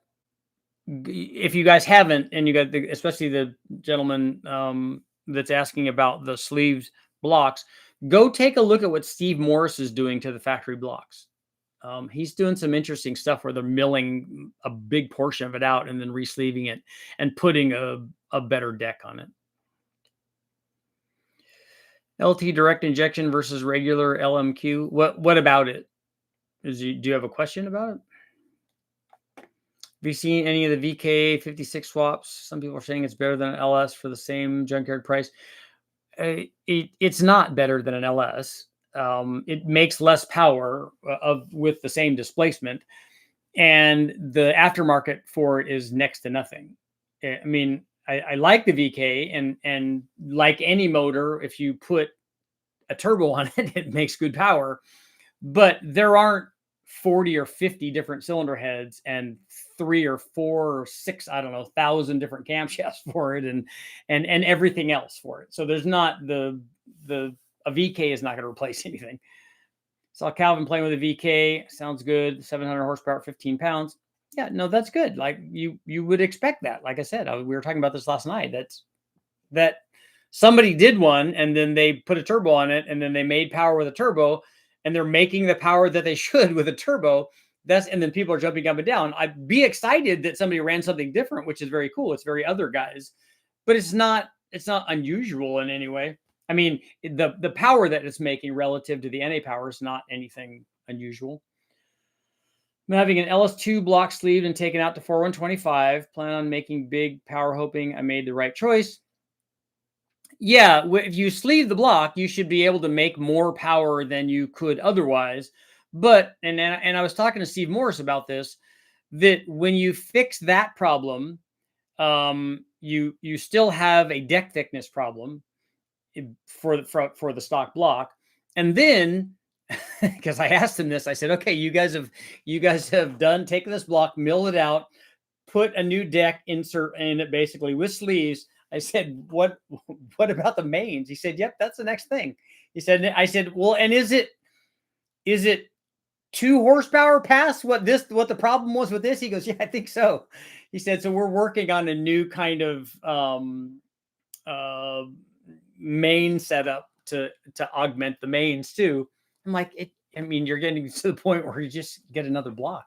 if you guys haven't, and you got especially the gentleman that's asking about the sleeves blocks, go take a look at what Steve Morris is doing to the factory blocks. He's doing some interesting stuff where they're milling a big portion of it out and then resleeving it and putting a better deck on it. LT direct injection versus regular LMQ. What about it? Do you have a question about it? Have you seen any of the VK 56 swaps? Some people are saying it's better than an LS for the same junkyard price. It's not better than an LS. It makes less power with the same displacement, and the aftermarket for it is next to nothing. I mean, I like the VK, and like any motor, if you put a turbo on it, it makes good power, but there aren't 40 or 50 different cylinder heads and 3 or 4 or 6, I don't know, 1,000 different camshafts for it and everything else for it. So there's not a VK is not going to replace anything. Saw Calvin playing with a VK. Sounds good. 700 horsepower, 15 pounds. Yeah, no, that's good. Like you would expect that. Like I said, we were talking about this last night. That somebody did one and then they put a turbo on it and then they made power with a turbo and they're making the power that they should with a turbo. And then people are jumping up and down. I'd be excited that somebody ran something different, which is very cool. It's very other guys, but it's not unusual in any way. I mean, the power that it's making relative to the NA power is not anything unusual. I'm having an LS2 block sleeved and taken out to 4125. Plan on making big power, hoping I made the right choice. Yeah, if you sleeve the block, you should be able to make more power than you could otherwise. But, and I was talking to Steve Morris about this, that when you fix that problem, you still have a deck thickness problem for the stock block. And then, because I asked him this, I said, okay, you guys have taken this block, mill it out, put a new deck insert in it basically with sleeves. I said, what about the mains? He said, yep, that's the next thing. He said, I said, well, and is it 2 horsepower past what the problem was with this? He goes, yeah, I think so. He said, so we're working on a new kind of main setup to augment the mains too. I'm like, I mean, you're getting to the point where you just get another block.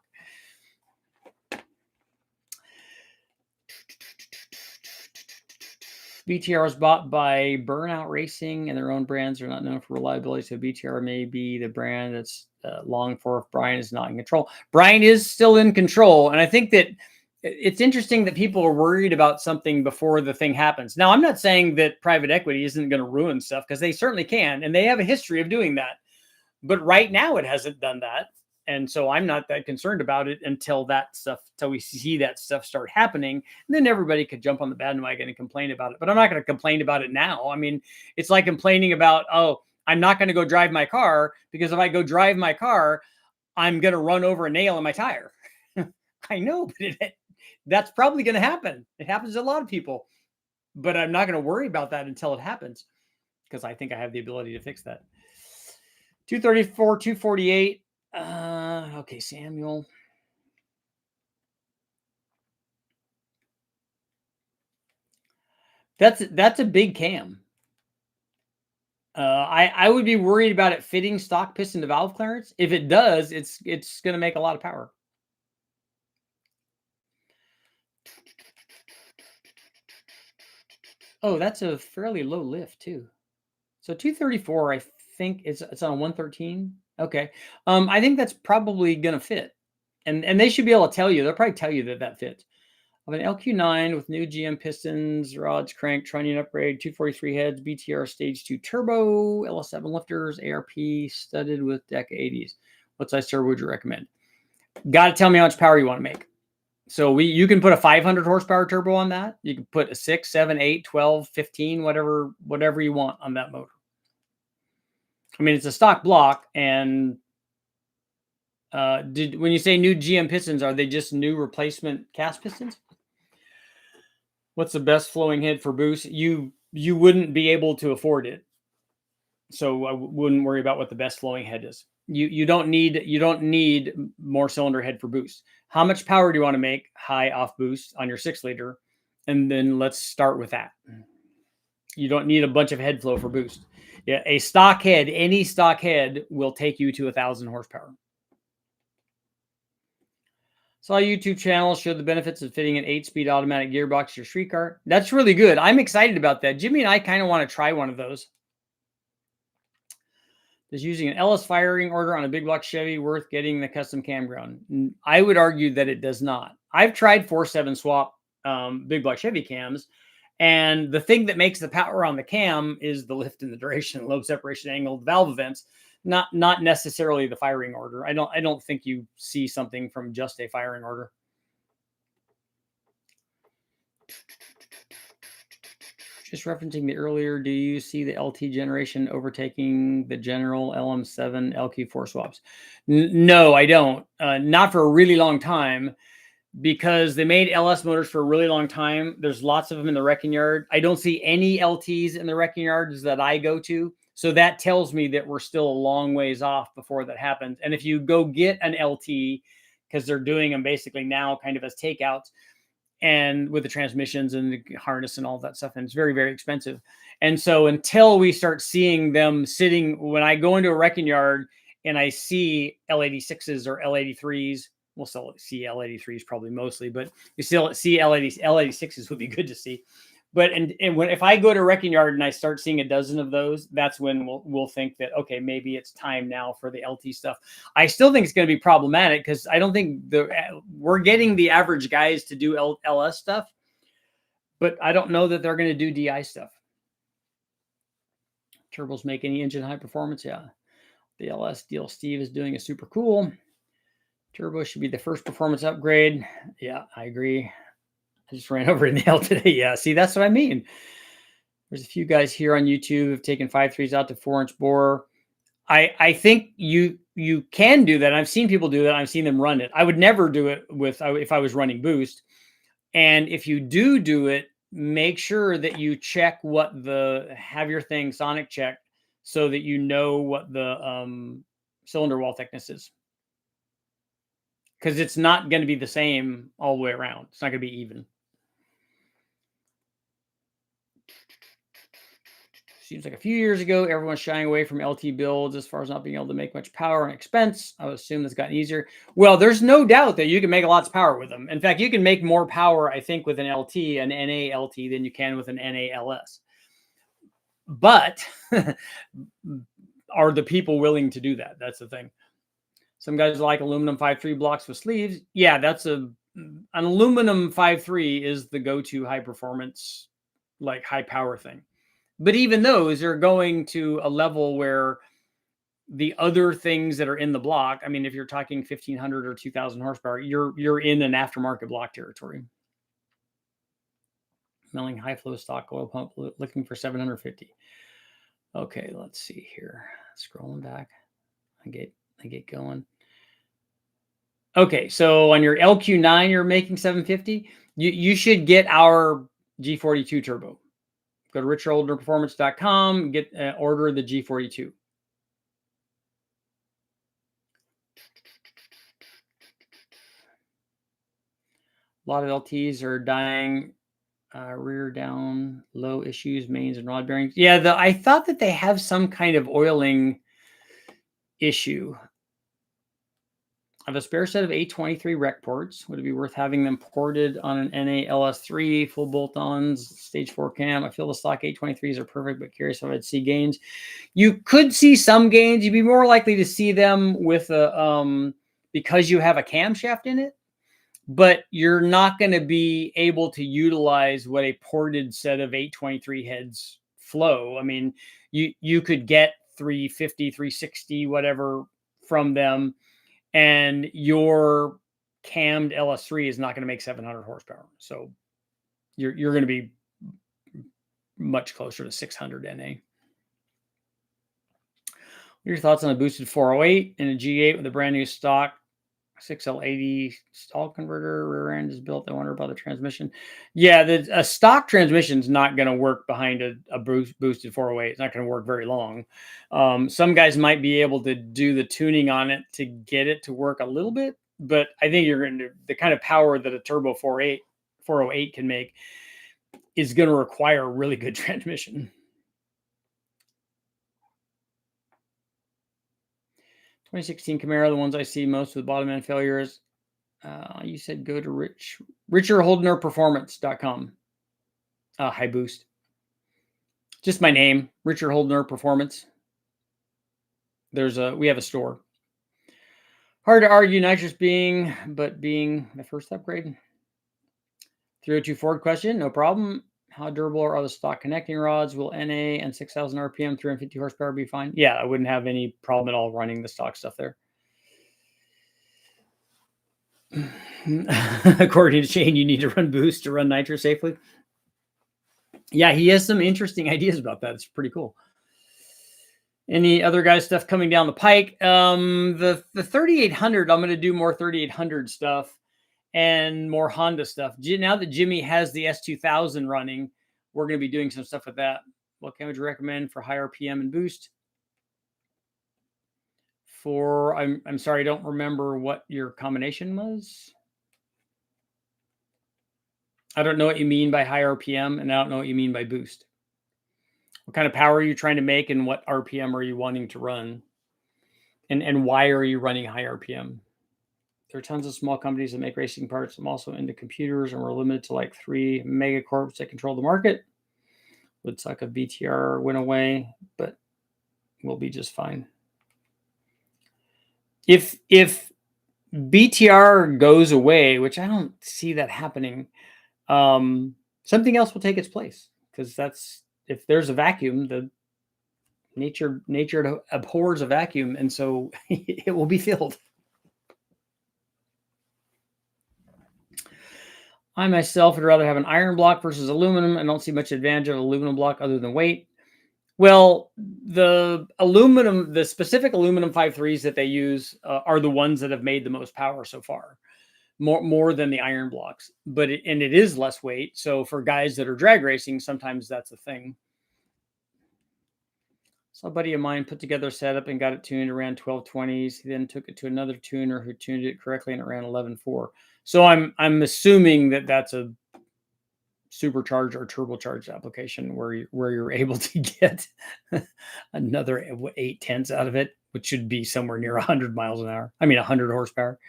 BTR was bought by Burnout Racing, and their own brands are not known for reliability. So BTR may be the brand that's long for if Brian is not in control. Brian is still in control, and I think that It's interesting that people are worried about something before the thing happens. Now, I'm not saying that private equity isn't going to ruin stuff, because they certainly can, and they have a history of doing that. But right now, it hasn't done that, and so I'm not that concerned about it until we see that stuff start happening. And then everybody could jump on the bandwagon and complain about it. But I'm not going to complain about it now. I mean, it's like complaining about, oh, I'm not going to go drive my car, because if I go drive my car, I'm going to run over a nail in my tire. I know, but that's probably going to happen. It happens to a lot of people, but I'm not going to worry about that until it happens, because I think I have the ability to fix that. 234, 248. Okay, Samuel. That's a big cam. I would be worried about it fitting stock piston to valve clearance. If it does, it's going to make a lot of power. Oh, that's a fairly low lift too. So 234, I think it's on 113. Okay. I think that's probably going to fit. And they should be able to tell you. They'll probably tell you that fits. Of an LQ9 with new GM pistons, rods, crank, trunnion upgrade, 243 heads, BTR stage 2 turbo, LS7 lifters, ARP studded with deck 80s. What size turbo would you recommend? Got to tell me how much power you want to make. So you can put a 500 horsepower turbo on that. You can put a 6, 7, 8, 12, 15, whatever you want on that motor. I mean, it's a stock block, and when you say new GM pistons, are they just new replacement cast pistons? What's the best flowing head for boost? You wouldn't be able to afford it, so I wouldn't worry about what the best flowing head is. You don't need more cylinder head for boost. How much power do you want to make high off boost on your 6-liter? And then let's start with that. You don't need a bunch of head flow for boost. Yeah, a stock head, any stock head will take you to 1,000 horsepower. Saw a YouTube channel show the benefits of fitting an 8-speed automatic gearbox to your street car. That's really good. I'm excited about that. Jimmy and I kind of want to try one of those. Is using an LS firing order on a big block Chevy worth getting the custom campground? I would argue that it does not. I've tried 4.7 swap big block Chevy cams, and the thing that makes the power on the cam is the lift and the duration, lobe separation angle, valve events. Not necessarily the firing order. I don't think you see something from just a firing order. Just referencing the earlier, do you see the LT generation overtaking the general LM7 LQ4 swaps? No, I don't. Not for a really long time, because they made LS motors for a really long time. There's lots of them in the wrecking yard. I don't see any LTs in the wrecking yards that I go to. So that tells me that we're still a long ways off before that happens. And if you go get an LT, because they're doing them basically now kind of as takeouts, and with the transmissions and the harness and all that stuff, and it's very, very expensive. And so until we start seeing them sitting, when I go into a wrecking yard and I see L86s or L83s, we'll still see L83s probably mostly, but you still see L86s would be good to see. But if I go to a wrecking yard and I start seeing a dozen of those, that's when we'll think that, okay, maybe it's time now for the LT stuff. I still think it's going to be problematic, because I don't think we're getting the average guys to do LS stuff, but I don't know that they're going to do DI stuff. Turbos make any engine high performance? Yeah. The LS deal Steve is doing is super cool. Turbo should be the first performance upgrade. Yeah, I agree. I just ran over a nail today. Yeah, see, that's what I mean. There's a few guys here on YouTube who've taken 5.3s out to 4-inch bore. I think you can do that. I've seen people do that. I've seen them run it. I would never do it if I was running boost. And if you do it, make sure that you check have your thing sonic checked, so that you know what the cylinder wall thickness is. Because it's not going to be the same all the way around. It's not going to be even. Seems like a few years ago, everyone's shying away from LT builds as far as not being able to make much power and expense. I would assume that's gotten easier. Well, there's no doubt that you can make lots of power with them. In fact, you can make more power, I think, with an LT, an NA LT, than you can with an NA LS. But are the people willing to do that? That's the thing. Some guys like aluminum 5.3 blocks with sleeves. Yeah, that's a an aluminum 5.3 is the go-to high performance, like high power thing. But even those are going to a level where the other things that are in the block, I mean, if you're talking 1500 or 2000 horsepower, you're in an aftermarket block territory. Milling high flow stock oil pump, looking for 750. Okay, let's see here. Scrolling back. I get going. Okay, so on your LQ9, you're making 750. You should get our G42 turbo. Go to richardholderperformance.com, get order the G42. A lot of LTs are dying. Rear down, low issues, mains and rod bearings. Yeah, I thought that they have some kind of oiling issue. I have a spare set of 823 rec ports. Would it be worth having them ported on an NA LS3, full bolt-ons, stage 4 cam? I feel the stock 823s are perfect, but curious if I'd see gains. You could see some gains. You'd be more likely to see them with a because you have a camshaft in it, but you're not going to be able to utilize what a ported set of 823 heads flow. I mean, you could get 350, 360, whatever from them, and your cammed LS3 is not going to make 700 horsepower. So you're going to be much closer to 600 NA. What are your thoughts on a boosted 408 and a G8 with a brand new stock 6L80 stall converter? Rear end is built. I wonder about the transmission. Yeah, a stock transmission is not going to work behind a boosted 408. It's not going to work very long. Some guys might be able to do the tuning on it to get it to work a little bit, but I think you're going to, the kind of power that a turbo 408 can make is going to require a really good transmission. 2016 Camaro, the ones I see most with bottom end failures. You said go to richardholderperformance.com. High boost. Just my name, Richard Holdner Performance. We have a store. Hard to argue nitrous being the first upgrade. 302 Ford question, no problem. How durable are the stock connecting rods? Will NA and 6,000 RPM, 350 horsepower be fine? Yeah, I wouldn't have any problem at all running the stock stuff there. According to Shane, you need to run boost to run nitro safely. Yeah, he has some interesting ideas about that. It's pretty cool. Any other guys stuff coming down the pike? The 3800, I'm going to do more 3800 stuff and more Honda stuff. Now that Jimmy has the S2000 running, we're going to be doing some stuff with that. What can would you recommend for high RPM and boost? I'm sorry, I don't remember what your combination was. I don't know what you mean by high RPM, and I don't know what you mean by boost. What kind of power are you trying to make, and what RPM are you wanting to run? And why are you running high RPM? There are tons of small companies that make racing parts. I'm also into computers, and we're limited to like 3 megacorps that control the market. Would suck if BTR went away, but we'll be just fine. If BTR goes away, which I don't see that happening, something else will take its place, because if there's a vacuum, the nature abhors a vacuum, and so it will be filled. I myself would rather have an iron block versus aluminum. I don't see much advantage of aluminum block other than weight. Well, the specific aluminum 5.3s that they use are the ones that have made the most power so far, more than the iron blocks. But it is less weight. So for guys that are drag racing, sometimes that's a thing. So a buddy of mine put together a setup and got it tuned around 1220s. He then took it to another tuner who tuned it correctly and it ran 11.4. So I'm assuming that that's a supercharged or turbocharged application where you're able to get another 8/10 out of it, which should be somewhere near 100 miles an hour. I mean, 100 horsepower.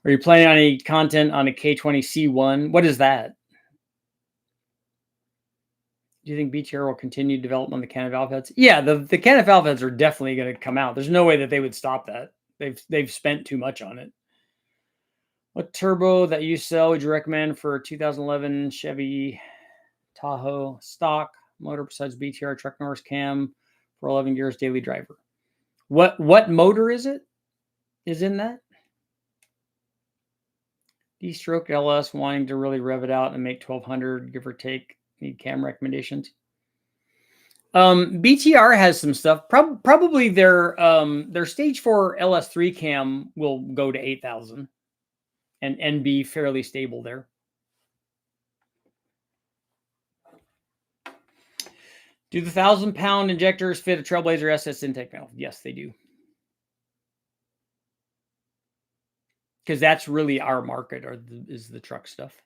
Are you planning on any content on a K20C1? What is that? Do you think BTR will continue development on the cannon valve heads? Yeah, the cannon valve heads are definitely going to come out. There's no way that they would stop that. They've spent too much on it. What turbo that you sell would you recommend for a 2011 Chevy Tahoe stock motor besides BTR truck Norris cam for 11 gears daily driver? What motor is it? Is in that? D-stroke LS wanting to really rev it out and make 1200, give or take. Need cam recommendations. BTR has some stuff. Probably their stage 4 LS3 cam will go to 8,000 and be fairly stable there. Do the 1,000-pound injectors fit a Trailblazer SS intake valve? Yes, they do. Because that's really our market, is the truck stuff.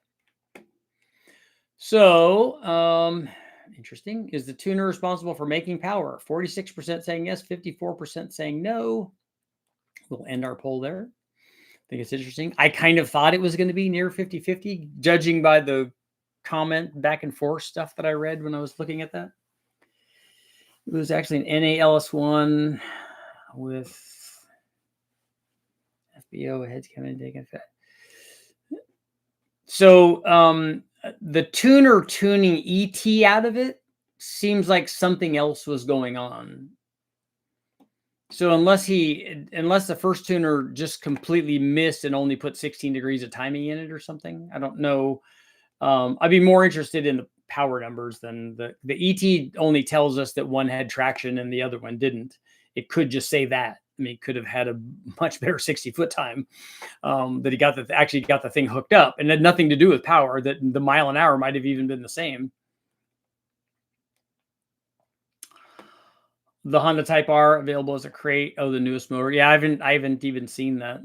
So, interesting. Is the tuner responsible for making power? 46% saying yes, 54% saying no. We'll end our poll there. I think it's interesting. I kind of thought it was going to be near 50-50, judging by the comment back and forth stuff that I read when I was looking at that. It was actually an NALS1 with FBO heads coming and taking effect. So the tuner tuning ET out of it seems like something else was going on. So unless the first tuner just completely missed and only put 16 degrees of timing in it or something, I don't know. I'd be more interested in the power numbers than the ET only tells us that one had traction and the other one didn't. It could just say that. I mean, it could have had a much better 60-foot time, that he actually got the thing hooked up and had nothing to do with power, that the mile an hour might have even been the same. The Honda Type R available as a crate. Oh, the newest motor. Yeah, I haven't even seen that.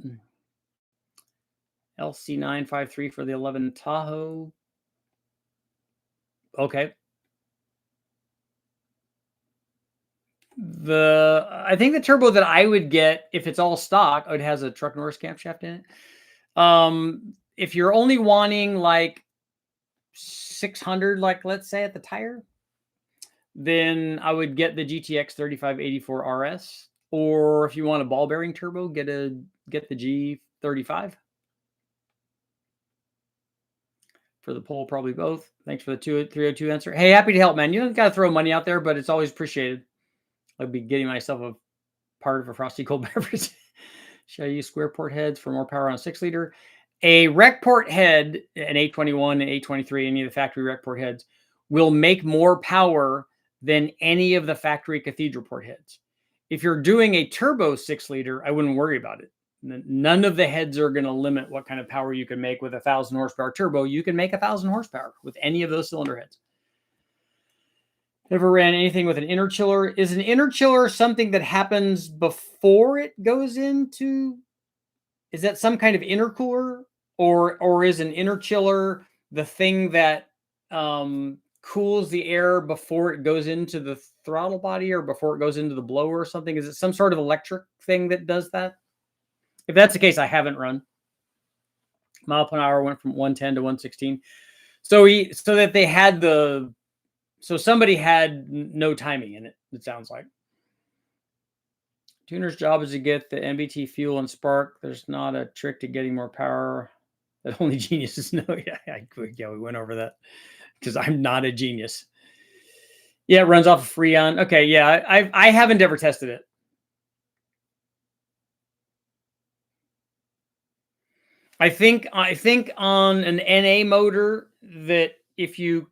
LC953 for the 11 Tahoe. Okay. I think the turbo that I would get, if it's all stock, it has a truck Norris camshaft in it. If you're only wanting like 600, like let's say at the tire, then I would get the GTX 3584 RS. Or if you want a ball bearing turbo, get the G35. For the poll, probably both. Thanks for the 302 answer. Hey, happy to help, man. You don't got to throw money out there, but it's always appreciated. I'll be getting myself a part of a frosty cold beverage. Should I use square port heads for more power on a 6-liter? A rec port head, an 821 and 823, any of the factory rec port heads, will make more power than any of the factory cathedral port heads. If you're doing a turbo 6-liter, I wouldn't worry about it. None of the heads are going to limit what kind of power you can make with a 1,000 horsepower turbo. You can make 1,000 horsepower with any of those cylinder heads. Ever ran anything with an inner chiller? Is an inner chiller something that happens before it goes into? Is that some kind of intercooler, or is an inner chiller the thing that cools the air before it goes into the throttle body or before it goes into the blower or something? Is it some sort of electric thing that does that? If that's the case, I haven't run. Mile per hour went from 110 to 116. So that they had so somebody had no timing in it, it sounds like. Tuner's job is to get the MBT fuel and spark. There's not a trick to getting more power that only geniuses know. Yeah, we went over that because I'm not a genius. Yeah, it runs off of Freon. Okay, yeah, I haven't ever tested it. I think on an NA motor that if you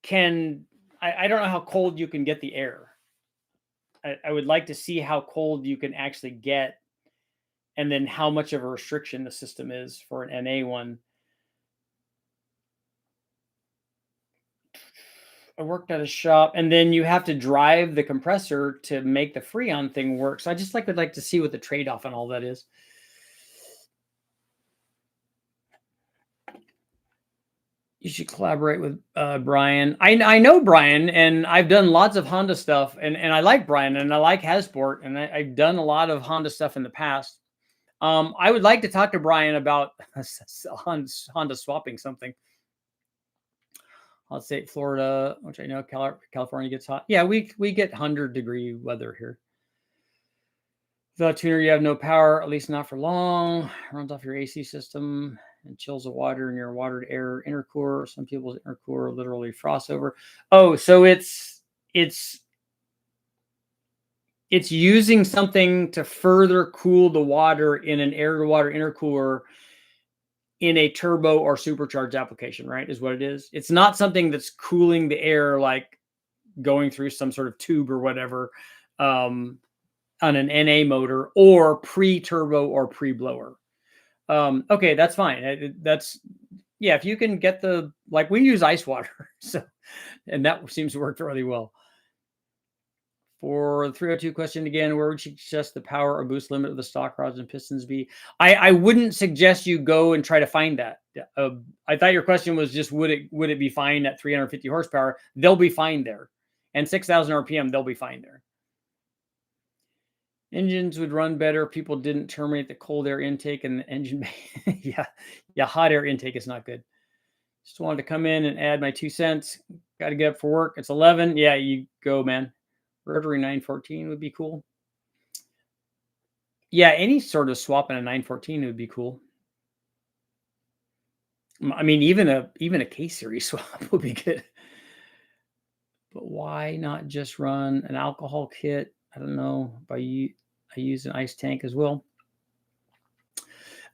can, I don't know how cold you can get the air. I would like to see how cold you can actually get, and then how much of a restriction the system is for an NA one. I worked at a shop, and then you have to drive the compressor to make the Freon thing work. So I just would like to see what the trade-off on all that is. You should collaborate with Brian. I know Brian, and I've done lots of Honda stuff, and I like Brian, and I like Hasport, and I've done a lot of Honda stuff in the past. I would like to talk to Brian about Honda swapping something. Let's say Florida, which I know California gets hot. Yeah, we get 100-degree weather here. Without tuner, you have no power, at least not for long. Runs off your AC system and chills the water in your water to air intercooler. Some people's intercooler literally frosts over. Oh, so it's using something to further cool the water in an air to water intercooler in a turbo or supercharged application, right? Is what it is. It's not something that's cooling the air like going through some sort of tube or whatever on an NA motor or pre-turbo or pre-blower. Okay, that's fine. That's, yeah, if you can get the, like we use ice water, so, and that seems to work really well. For the 302 question again, where would you suggest the power or boost limit of the stock rods and pistons be? I wouldn't suggest you go and try to find that. I thought your question was just would it be fine at 350 horsepower? They'll be fine there. And 6,000 RPM, they'll be fine there. Engines would run better if people didn't terminate the cold air intake and the engine. yeah, hot air intake is not good. Just wanted to come in and add my 2 cents. Got to get up for work. It's 11. Yeah, you go, man. Rotary 914 would be cool. Yeah, any sort of swap in a 914 would be cool. I mean, even a K-series swap would be good. But why not just run an alcohol kit? I don't know. I use an ice tank as well.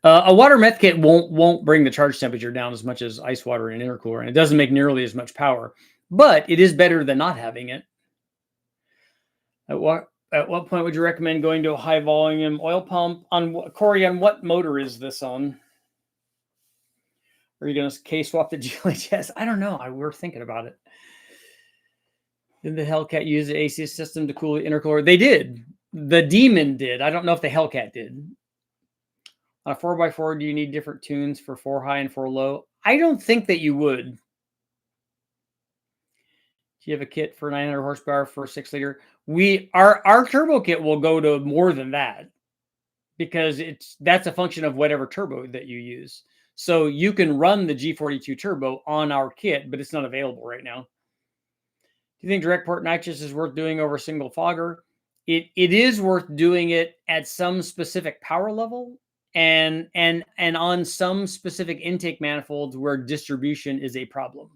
A water meth kit won't bring the charge temperature down as much as ice water and intercooler, and it doesn't make nearly as much power. But it is better than not having it. At what point would you recommend going to a high volume oil pump? Corey, on what motor is this on? Are you going to K-swap the GLHS? I don't know. We're thinking about it. Did the Hellcat use the AC system to cool the intercooler? They did. The Demon did. I don't know if the Hellcat did. On a 4x4, do you need different tunes for 4 high and 4 low? I don't think that you would. Do you have a kit for 900 horsepower for a 6-liter? Our turbo kit will go to more than that because that's a function of whatever turbo that you use. So you can run the G42 turbo on our kit, but it's not available right now. Do you think direct port nitrous is worth doing over a single fogger? It is worth doing it at some specific power level and on some specific intake manifolds where distribution is a problem.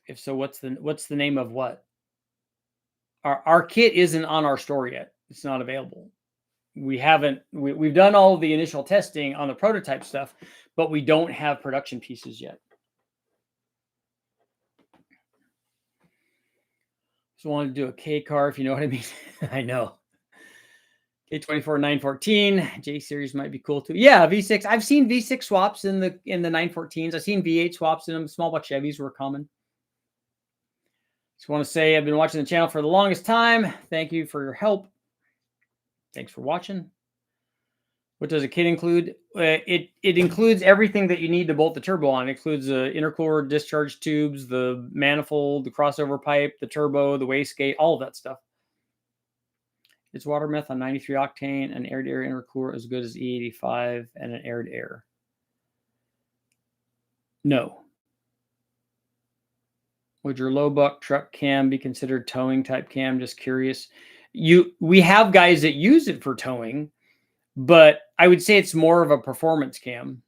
If so, what's the name of what? Our kit isn't on our store yet. It's not available. We've done all of the initial testing on the prototype stuff, but we don't have production pieces yet. Just wanted to do a K car, if you know what I mean. I know. K24 914 J series might be cool too. Yeah, V6. I've seen V6 swaps in the 914s. I've seen V8 swaps in them. Small block Chevys were common. Just want to say I've been watching the channel for the longest time. Thank you for your help. Thanks for watching. What does a kit include? It includes everything that you need to bolt the turbo on. It includes the intercooler, discharge tubes, the manifold, the crossover pipe, the turbo, the wastegate, all of that stuff. It's water meth on 93 octane and air-to-air intercooler as good as E85 and an air-to-air. No. Would your low buck truck cam be considered towing type cam? Just curious. We have guys that use it for towing, but I would say it's more of a performance cam.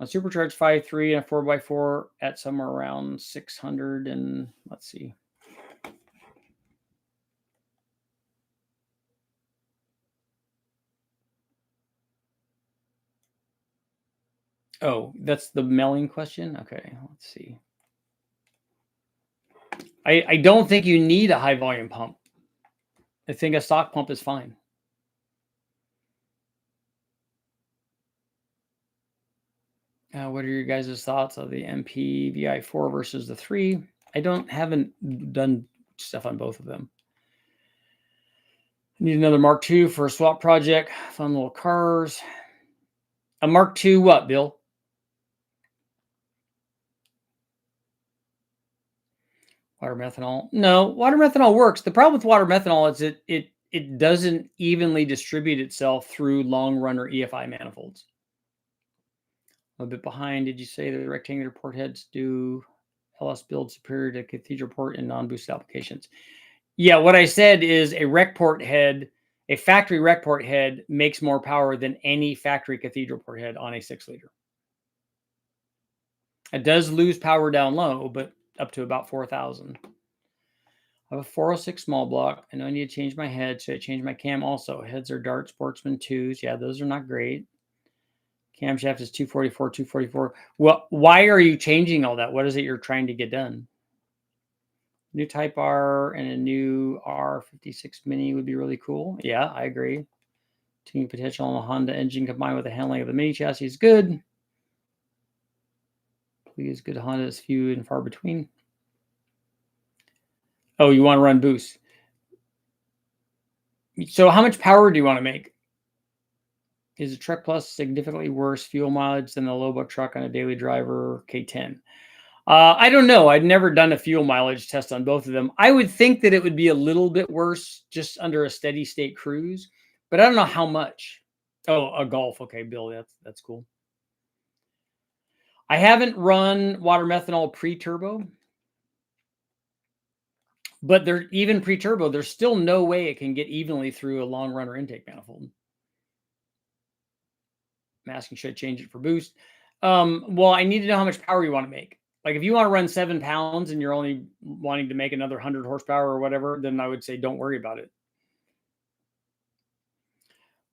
A supercharged 5.3 and a 4x4 at somewhere around 600 and let's see. Oh, that's the mailing question? Okay, let's see. I don't think you need a high volume pump. I think a stock pump is fine. What are your guys' thoughts of the MP VI4 versus the 3? I haven't done stuff on both of them. I need another Mark II for a swap project. Fun little cars. A Mark II what, Bill? Water methanol? No, water methanol works. The problem with water methanol is it doesn't evenly distribute itself through long run or EFI manifolds. A bit behind. Did you say the rectangular port heads do LS build superior to cathedral port in non-boosted applications. Yeah, what I said is a rec port head, a factory rec port head makes more power than any factory cathedral port head on a 6-liter. It does lose power down low, but up to about 4,000. I have a 406 small block. I know I need to change my head, so I change my cam also. Heads are Dart Sportsman 2s. Yeah, those are not great. Camshaft is 244, 244. Well, why are you changing all that? What is it you're trying to get done? New Type R and a new R56 Mini would be really cool. Yeah, I agree. Tuning potential on the Honda engine combined with the handling of the Mini chassis is good. Please, good Honda is few and far between. Oh, you want to run boost. So how much power do you want to make? Is the Truck Plus significantly worse fuel mileage than the low buck truck on a daily driver K10? I don't know. I'd never done a fuel mileage test on both of them. I would think that it would be a little bit worse just under a steady state cruise, but I don't know how much. Oh, a Golf. Okay, Bill, that's cool. I haven't run water methanol pre-turbo, but there, even pre-turbo, there's still no way it can get evenly through a long runner intake manifold. I'm asking, should I change it for boost? Well, I need to know how much power you want to make. Like if you want to run 7 pounds and you're only wanting to make another 100 horsepower or whatever, then I would say don't worry about it.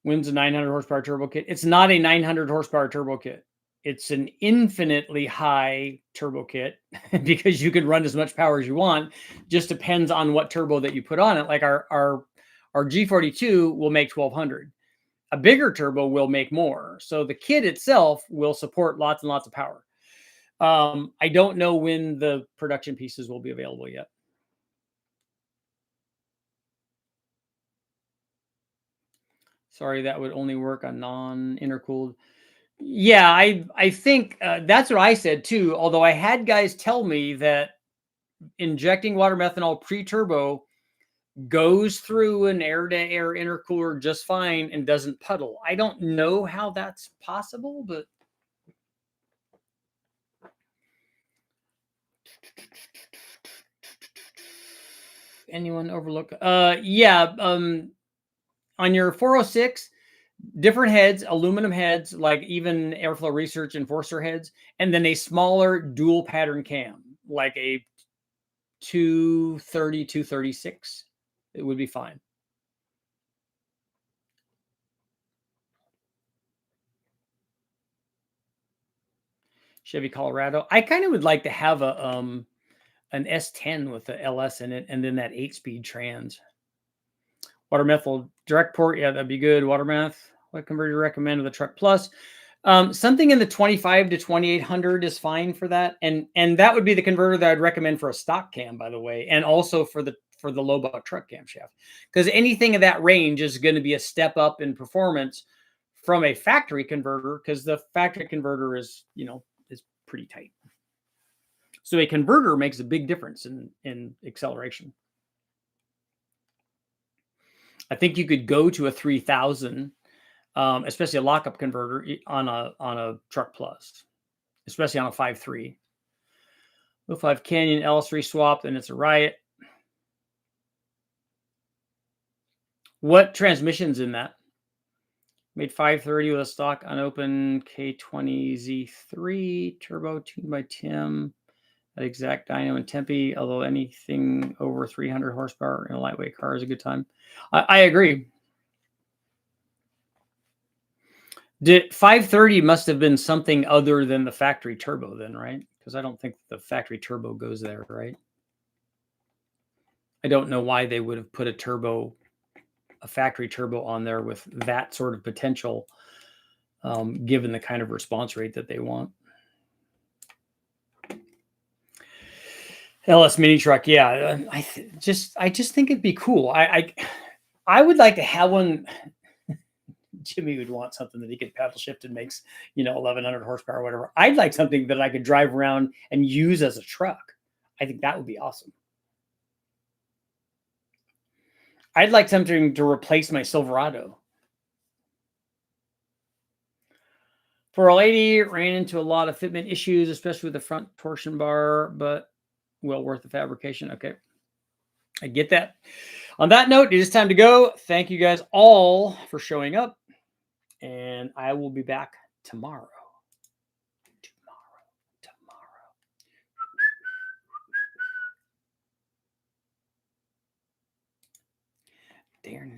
When's a 900 horsepower turbo kit? It's not a 900 horsepower turbo kit. It's an infinitely high turbo kit because you can run as much power as you want. Just depends on what turbo that you put on it. Like our G42 will make 1200. A bigger turbo will make more. So the kit itself will support lots and lots of power. I don't know when the production pieces will be available yet. Sorry, that would only work on non-intercooled. Yeah, I think that's what I said too. Although I had guys tell me that injecting water methanol pre-turbo goes through an air-to-air intercooler just fine and doesn't puddle. I don't know how that's possible, but anyone overlook? Yeah, on your 406, different heads, aluminum heads, like even Airflow Research Enforcer heads, and then a smaller dual pattern cam, like a 230, 236. It would be fine. Chevy Colorado. I kind of would like to have a an S10 with the LS in it, and then that 8-speed trans. Water methyl direct port, yeah, that'd be good. Water meth. What converter do you recommend with the Truck Plus? Something in the 25 to 2800 is fine for that, and that would be the converter that I'd recommend for a stock cam, by the way, and also for the low buck truck camshaft, because anything of that range is going to be a step up in performance from a factory converter, because the factory converter is is pretty tight. So a converter makes a big difference in acceleration. I think you could go to a 3000, especially a lockup converter on a Truck Plus, especially on a 5.3. 05 Canyon LS3 swap, and it's a riot. What transmission's in that? Made 530 with a stock unopened K20Z3 turbo tuned by Tim. That exact dyno in Tempe, although anything over 300 horsepower in a lightweight car is a good time. I agree. Did 530 must have been something other than the factory turbo then, right? Because I don't think the factory turbo goes there, right? I don't know why they would have put a factory turbo on there with that sort of potential, given the kind of response rate that they want. LS mini truck, yeah. I just think it'd be cool. I would like to have one. Jimmy would want something that he could paddle shift and makes 1100 horsepower or whatever. I'd like something that I could drive around and use as a truck. I think that would be awesome. I'd like something to replace my Silverado. For a lady, ran into a lot of fitment issues, especially with the front torsion bar, but well worth the fabrication. Okay. I get that. On that note, it is time to go. Thank you guys all for showing up, and I will be back tomorrow. Tomorrow. Darn.